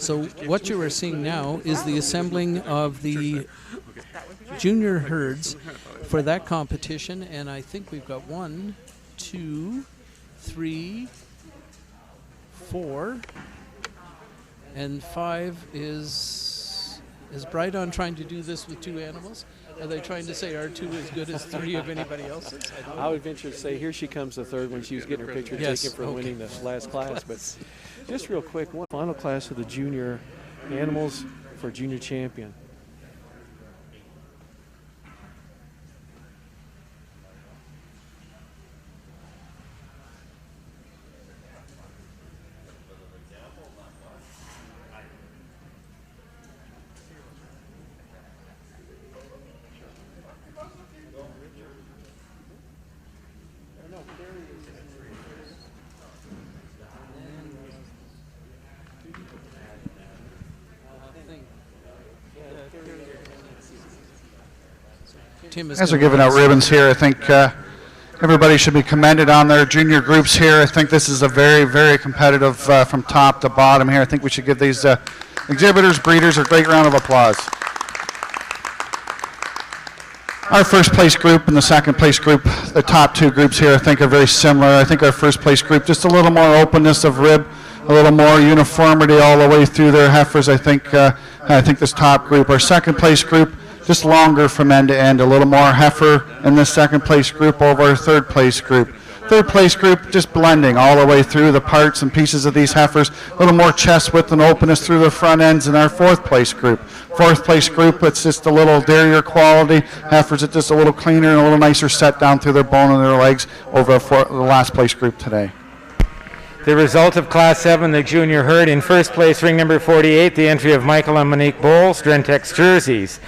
So what you are seeing now is the assembling of the junior herds for that competition, and I think we've got 1, 2, 3, 4, and 5 is Bright on trying to do this with 2 animals? Are they trying to say our 2 is good as 3 of anybody else's? I would venture to say here she comes the third when she was getting her picture taken for winning the last class. But just real quick, one final class of the junior animals for junior champion. As we're giving out ribbons here, I think everybody should be commended on their junior groups here. I think this is a very, very competitive from top to bottom here. I think we should give these exhibitors, breeders, a great round of applause. Our first place group and the second place group, the top 2 groups here, I think are very similar. I think our first place group, just a little more openness of rib, a little more uniformity all the way through their heifers. I think this top group. Our second place group, just longer from end to end, a little more heifer in this second place group over our third place group. Third place group, just blending all the way through the parts and pieces of these heifers, a little more chest width and openness through the front ends in our fourth place group. Fourth place group, it's just a little dairy quality. Heifers are just a little cleaner and a little nicer set down through their bone and their legs over the last place group today. The result of Class 7, the junior herd. In first place, ring number 48, the entry of Michael and Monique Bowles, Drentex jerseys.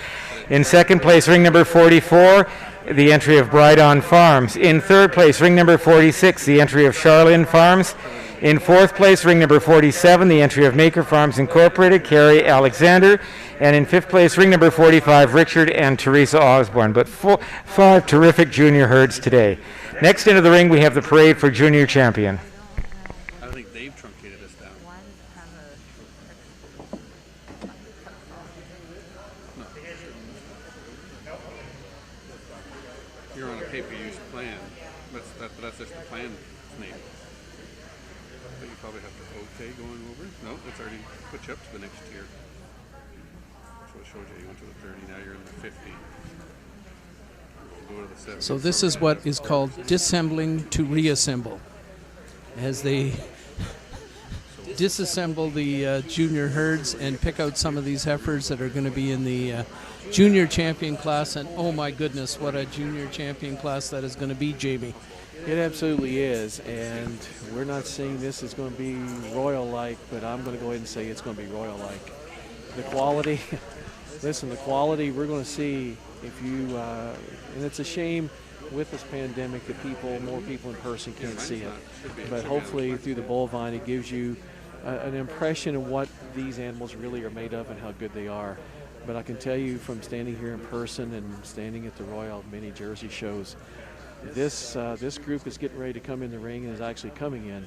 In second place, ring number 44, the entry of Brydon Farms. In third place, ring number 46, the entry of Charlene Farms. In fourth place, ring number 47, the entry of Maker Farms Incorporated, Carrie Alexander. And in fifth place, ring number 45, Richard and Teresa Osborne. But 5 terrific junior herds today. Next into the ring, we have the parade for junior champion. I think Dave truncated us down. You're on a pay-per-use plan. That's just the plan name. But you probably have to okay going over. No, it's already put you up to the next tier. So it shows you went to the 30, now you're in the 50. Go to the 70. So this is what is called disassembling to reassemble. As they disassemble the junior herds and pick out some of these heifers that are going to be in the junior champion class. And oh my goodness, what a junior champion class that is going to be, Jamie. It absolutely is, and we're not saying this is going to be royal-like, but I'm going to go ahead and say it's going to be royal-like. The quality, listen, the quality we're going to see if you, and it's a shame with this pandemic that more people in person can't see it. But hopefully through the bovine, it gives you an impression of what these animals really are made of and how good they are. But I can tell you from standing here in person and standing at the Royal Mini Jersey shows, this group is getting ready to come in the ring and is actually coming in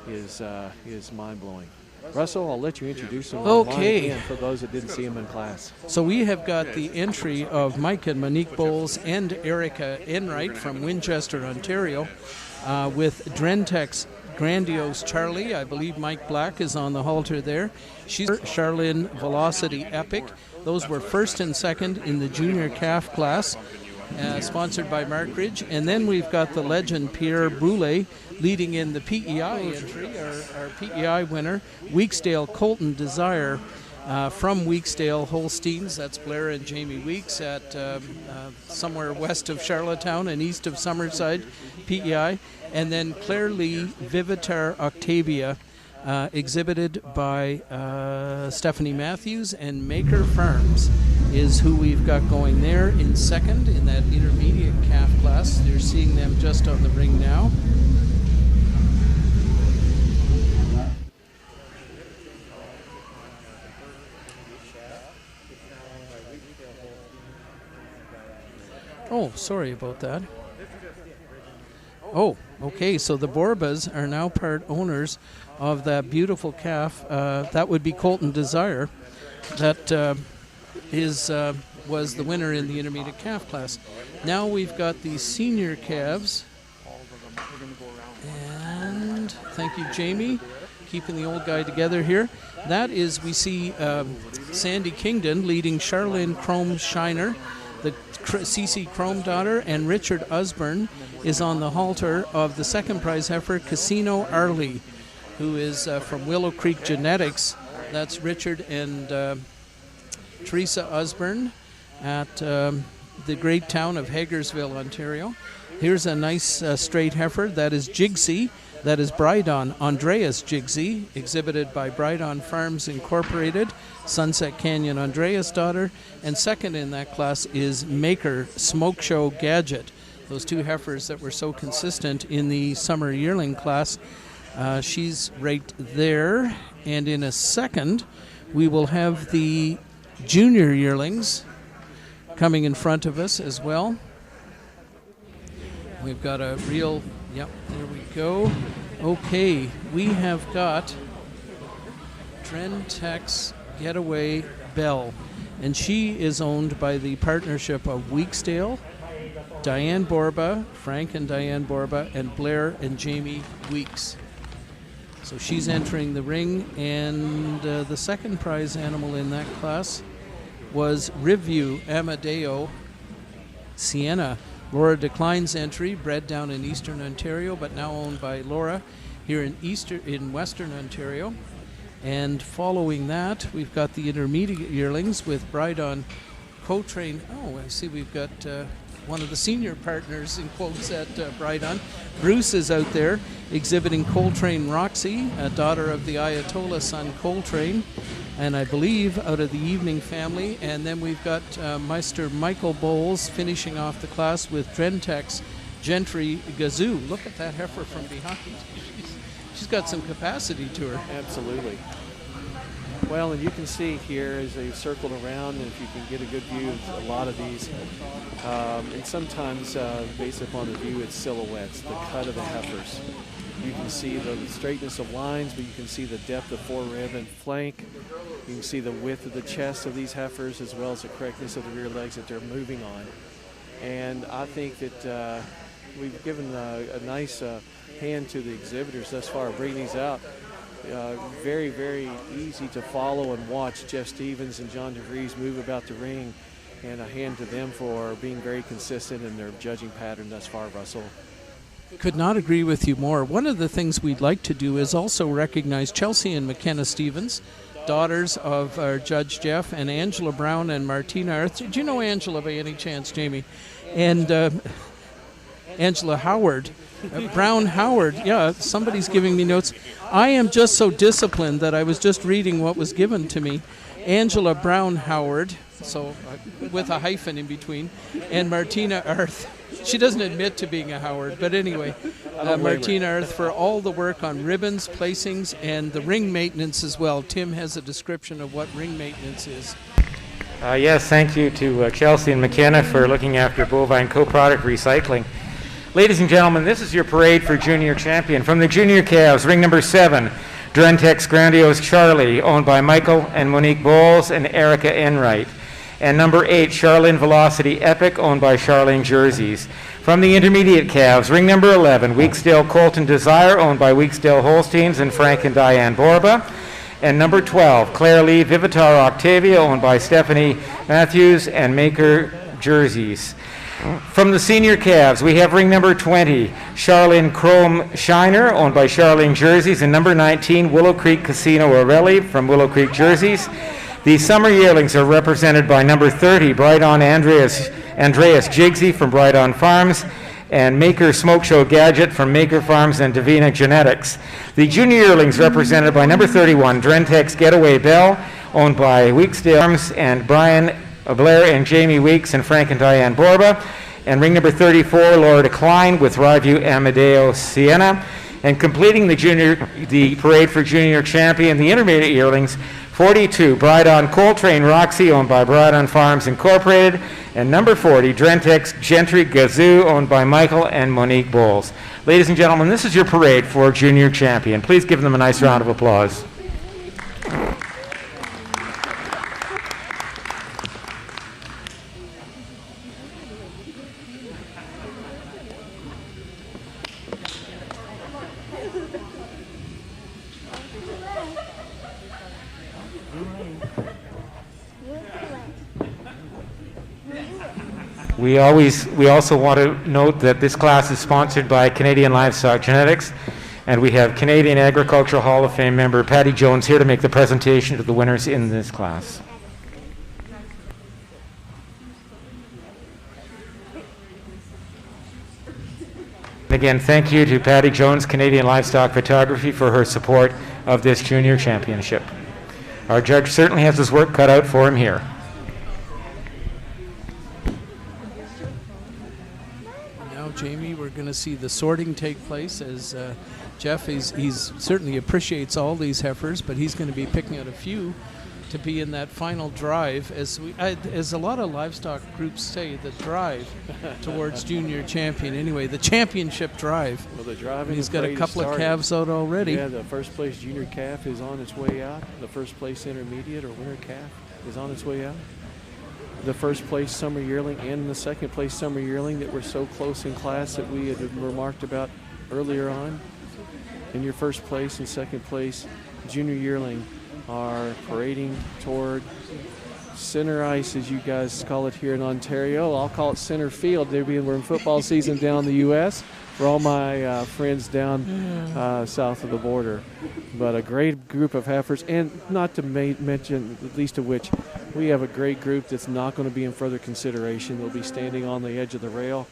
is mind-blowing. Russell, I'll let you introduce them Okay. for those that didn't see them in class. So we have got the entry of Mike and Monique Bowles and Erica Enright from Winchester, Ontario, with Drentex Grandiose Charlie. I believe Mike Black is on the halter there. She's Charlene Velocity Epic. Those were first and second in the junior calf class, sponsored by Mark Ridge. And then we've got the legend Pierre Brule leading in the PEI entry, our PEI winner, Weeksdale Colton Desire from Weeksdale Holsteins. That's Blair and Jamie Weeks at somewhere west of Charlottetown and east of Summerside, PEI. And then Claire Lee Vivitar Octavia, exhibited by Stephanie Matthews, and Maker Farms is who we've got going there in second in that intermediate calf class. You're seeing them just on the ring now. Oh, sorry about that. Oh, okay. So the Borbas are now part owners of that beautiful calf. That would be Colton Desire. That was the winner in the intermediate calf class. Now we've got the senior calves. And thank you, Jamie, keeping the old guy together here. That is, we see Sandy Kingdon leading Charlene Chrome Shiner, the CC Chrome daughter, and Richard Usborne is on the halter of the second prize heifer, Casino Arley, who is from Willow Creek Genetics. That's Richard and Teresa Usborne at the great town of Hagersville, Ontario. Here's a nice straight heifer. That is Jigsy. That is Brydon Andreas Jigsy, exhibited by Brydon Farms Incorporated, Sunset Canyon Andreas daughter. And second in that class is Maker Smoke Show Gadget. Those two heifers that were so consistent in the summer yearling class. She's right there. And in a second, we will have the junior yearlings coming in front of us as well. We've got a real, yep, there we go. Okay, we have got Drentex Getaway Bell, and she is owned by the partnership of Weeksdale, Diane Borba, Frank and Diane Borba, and Blair and Jamie Weeks. So she's entering the ring, and the second prize animal in that class was Riview Amadeo Sienna. Laura Decline's entry, bred down in Eastern Ontario, but now owned by Laura here in Western Ontario. And following that, we've got the intermediate yearlings with Brydon Co-Train. Oh, I see we've got one of the senior partners in quotes at Brydon. Bruce is out there exhibiting Coltrane Roxy, a daughter of the Ayatollah son Coltrane, and I believe out of the Evening family. And then we've got Meister Michael Bowles finishing off the class with Drentex Gentry Gazoo. Look at that heifer from behind. She's got some capacity to her. Absolutely. Well, and you can see here as they've circled around, and if you can get a good view of a lot of these, and sometimes based upon the view, it's silhouettes, the cut of the heifers. You can see the straightness of lines, but you can see the depth of forerib and flank. You can see the width of the chest of these heifers, as well as the correctness of the rear legs that they're moving on. And I think that we've given a nice hand to the exhibitors thus far, bringing these out. Very, very easy to follow and watch Jeff Stevens and John DeVries move about the ring, and a hand to them for being very consistent in their judging pattern thus far, Russell. Could not agree with you more. One of the things we'd like to do is also recognize Chelsea and McKenna Stevens, daughters of our Judge Jeff, and Angela Brown and Martina Earth. Did you know Angela by any chance, Jamie? And Angela Howard. Brown Howard, yeah, somebody's giving me notes. I am just so disciplined that I was just reading what was given to me. Angela Brown Howard, so with a hyphen in between, and Martina Earth. She doesn't admit to being a Howard, but anyway, Martina Earth for all the work on ribbons, placings, and the ring maintenance as well. Tim has a description of what ring maintenance is. Yes, thank you to Chelsea and McKenna for looking after bovine co-product recycling. Ladies and gentlemen, this is your parade for junior champion. From the junior calves, ring number 7, Drentex Grandiose Charlie, owned by Michael and Monique Bowles and Erica Enright. And number 8, Charlene Velocity Epic, owned by Charlene Jerseys. From the intermediate calves, ring number 11, Weeksdale Colton Desire, owned by Weeksdale Holsteins and Frank and Diane Borba. And number 12, Claire Lee Vivitar Octavia, owned by Stephanie Matthews and Maker Jerseys. From the senior calves, we have ring number 20, Charlene Chrome Shiner, owned by Charlene Jerseys, and number 19, Willow Creek Casino O'Reilly from Willow Creek Jerseys. The summer yearlings are represented by number 30, Brydon Andreas Jigsy from Brydon Farms, and Maker Smoke Show Gadget from Maker Farms and Davina Genetics. The junior yearlings represented by number 31, Drentex Getaway Bell, owned by Weeksdale Farms, and Blair and Jamie Weeks and Frank and Diane Borba. And ring number 34, Laura Decline with Riview Amadeo Sienna. And completing the parade for junior champion, the intermediate yearlings, 42, Bride-On Coltrane Roxy, owned by Bride-On Farms Incorporated. And number 40, Drentex Gentry Gazoo, owned by Michael and Monique Bowles. Ladies and gentlemen, this is your parade for junior champion. Please give them a nice round of applause. We also want to note that this class is sponsored by Canadian Livestock Genetics, and we have Canadian Agricultural Hall of Fame member Patty Jones here to make the presentation to the winners in this class. Again, thank you to Patty Jones, Canadian Livestock Photography, for her support of this junior championship. Our judge certainly has his work cut out for him here. Jamie, we're going to see the sorting take place as Jeff, he's certainly appreciates all these heifers, but he's going to be picking out a few to be in that final drive. As a lot of livestock groups say, the drive towards junior champion. Anyway, the championship drive. Well, the drive. He's got a couple of calves out already. Yeah, the first place junior calf is on its way out. The first place intermediate or winter calf is on its way out. The first place summer yearling and the second place summer yearling that were so close in class that we had remarked about earlier on. In your first place and second place junior yearling are parading toward center ice, as you guys call it here in Ontario. I'll call it center field. We're in football season down in the U.S. for all my friends down south of the border. But a great group of heifers, and not to mention, the least of which, we have a great group that's not going to be in further consideration. They'll be standing on the edge of the rail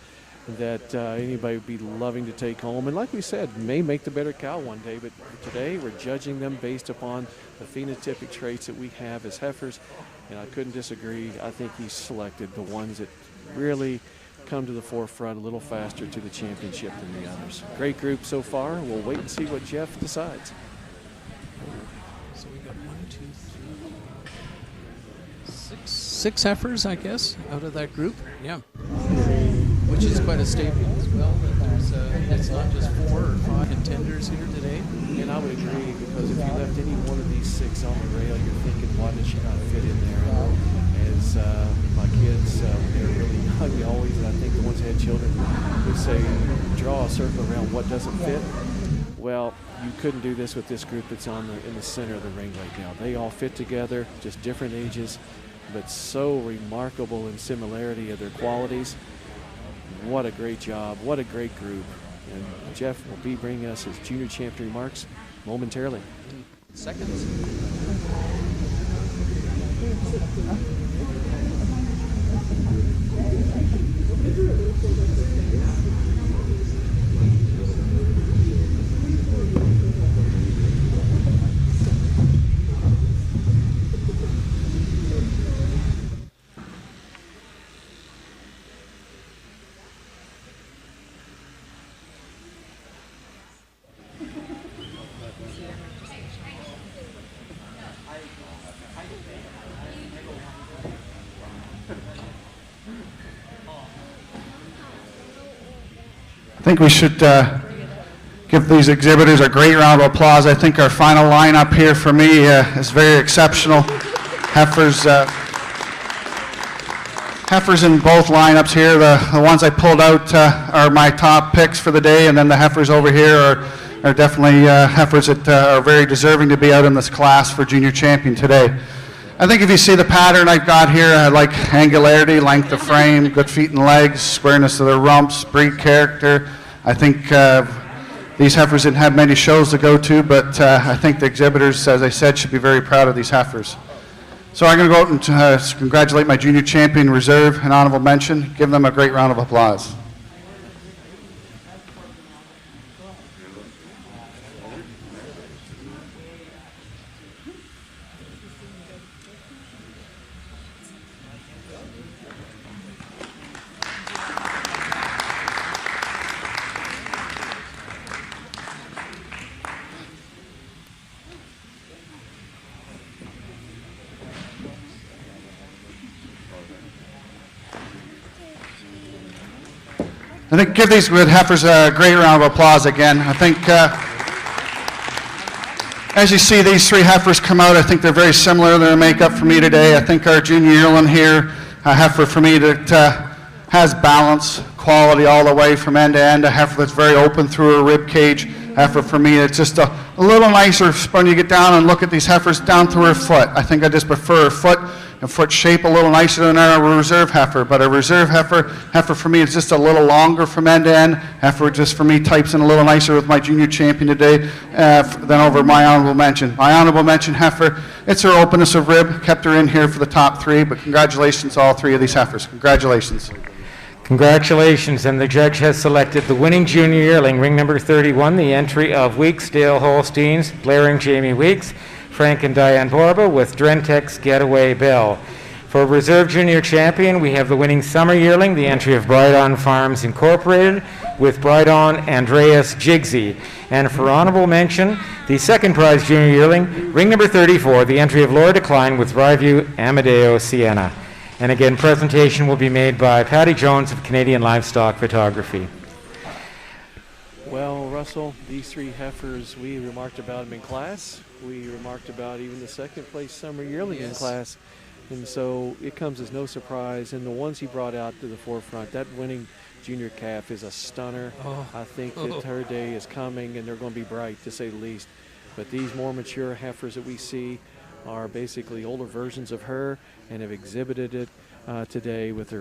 that anybody would be loving to take home. And like we said, may make the better cow one day, but today we're judging them based upon the phenotypic traits that we have as heifers, and I couldn't disagree. I think he selected the ones that really come to the forefront a little faster to the championship than the others. Great group so far. We'll wait and see what Jeff decides. So we got 6 heifers, I guess, out of that group. Yeah. Which is quite a statement as well. It's not just 4 or 5 contenders here today. And I would agree, because if you left any one of these 6 on the rail, you're thinking, why does she not fit in there? As my kids, they're really young, they always, I think the ones that had children would say, draw a circle around what doesn't fit. Well, you couldn't do this with this group that's in the center of the ring right now. They all fit together, just different ages, but so remarkable in similarity of their qualities. What a great job. What a great group. And Jeff will be bringing us his junior champion remarks momentarily. Seconds. I think we should give these exhibitors a great round of applause. I think our final lineup here for me is very exceptional. Heifers in both lineups here. The ones I pulled out are my top picks for the day, and then the heifers over here are definitely heifers that are very deserving to be out in this class for junior champion today. I think if you see the pattern I've got here, I like angularity, length of frame, good feet and legs, squareness of their rumps, breed character. I think these heifers didn't have many shows to go to, but I think the exhibitors, as I said, should be very proud of these heifers. So I'm going to go out and congratulate my junior champion reserve and honorable mention. Give them a great round of applause. I think give these good heifers a great round of applause again. I think as you see these three heifers come out, I think they're very similar in their makeup for me today. I think our junior yearling here, a heifer for me that has balance, quality all the way from end to end, a heifer that's very open through her rib cage. Heifer for me, it's just a little nicer when you get down and look at these heifers down through her foot. I think I just prefer her foot and foot shape a little nicer than our reserve heifer. But a reserve heifer for me is just a little longer from end to end. Heifer just for me types in a little nicer with my junior champion today than over my honorable mention. My honorable mention heifer, it's her openness of rib, kept her in here for the top three. But congratulations to all three of these heifers. Congratulations. Congratulations, and the judge has selected the winning junior yearling, ring number 31, the entry of Weeks Dale Holsteins, Blaring Jamie Weeks, Frank and Diane Borba with Drentex Getaway Bell. For reserve junior champion, we have the winning summer yearling, the entry of Brydon Farms Incorporated with Brydon Andreas Jigsy. And for honorable mention, the second prize junior yearling, ring number 34, the entry of Laura Decline with Ryview Amadeo Sienna. And again, presentation will be made by Patty Jones of Canadian Livestock Photography. Well, Russell, these three heifers, we remarked about them in class. We remarked about even the second place summer yearling in class. And so it comes as no surprise. And the ones he brought out to the forefront, that winning junior calf is a stunner. I think that her day is coming, and they're going to be bright, to say the least. But these more mature heifers that we see are basically older versions of her and have exhibited it today with her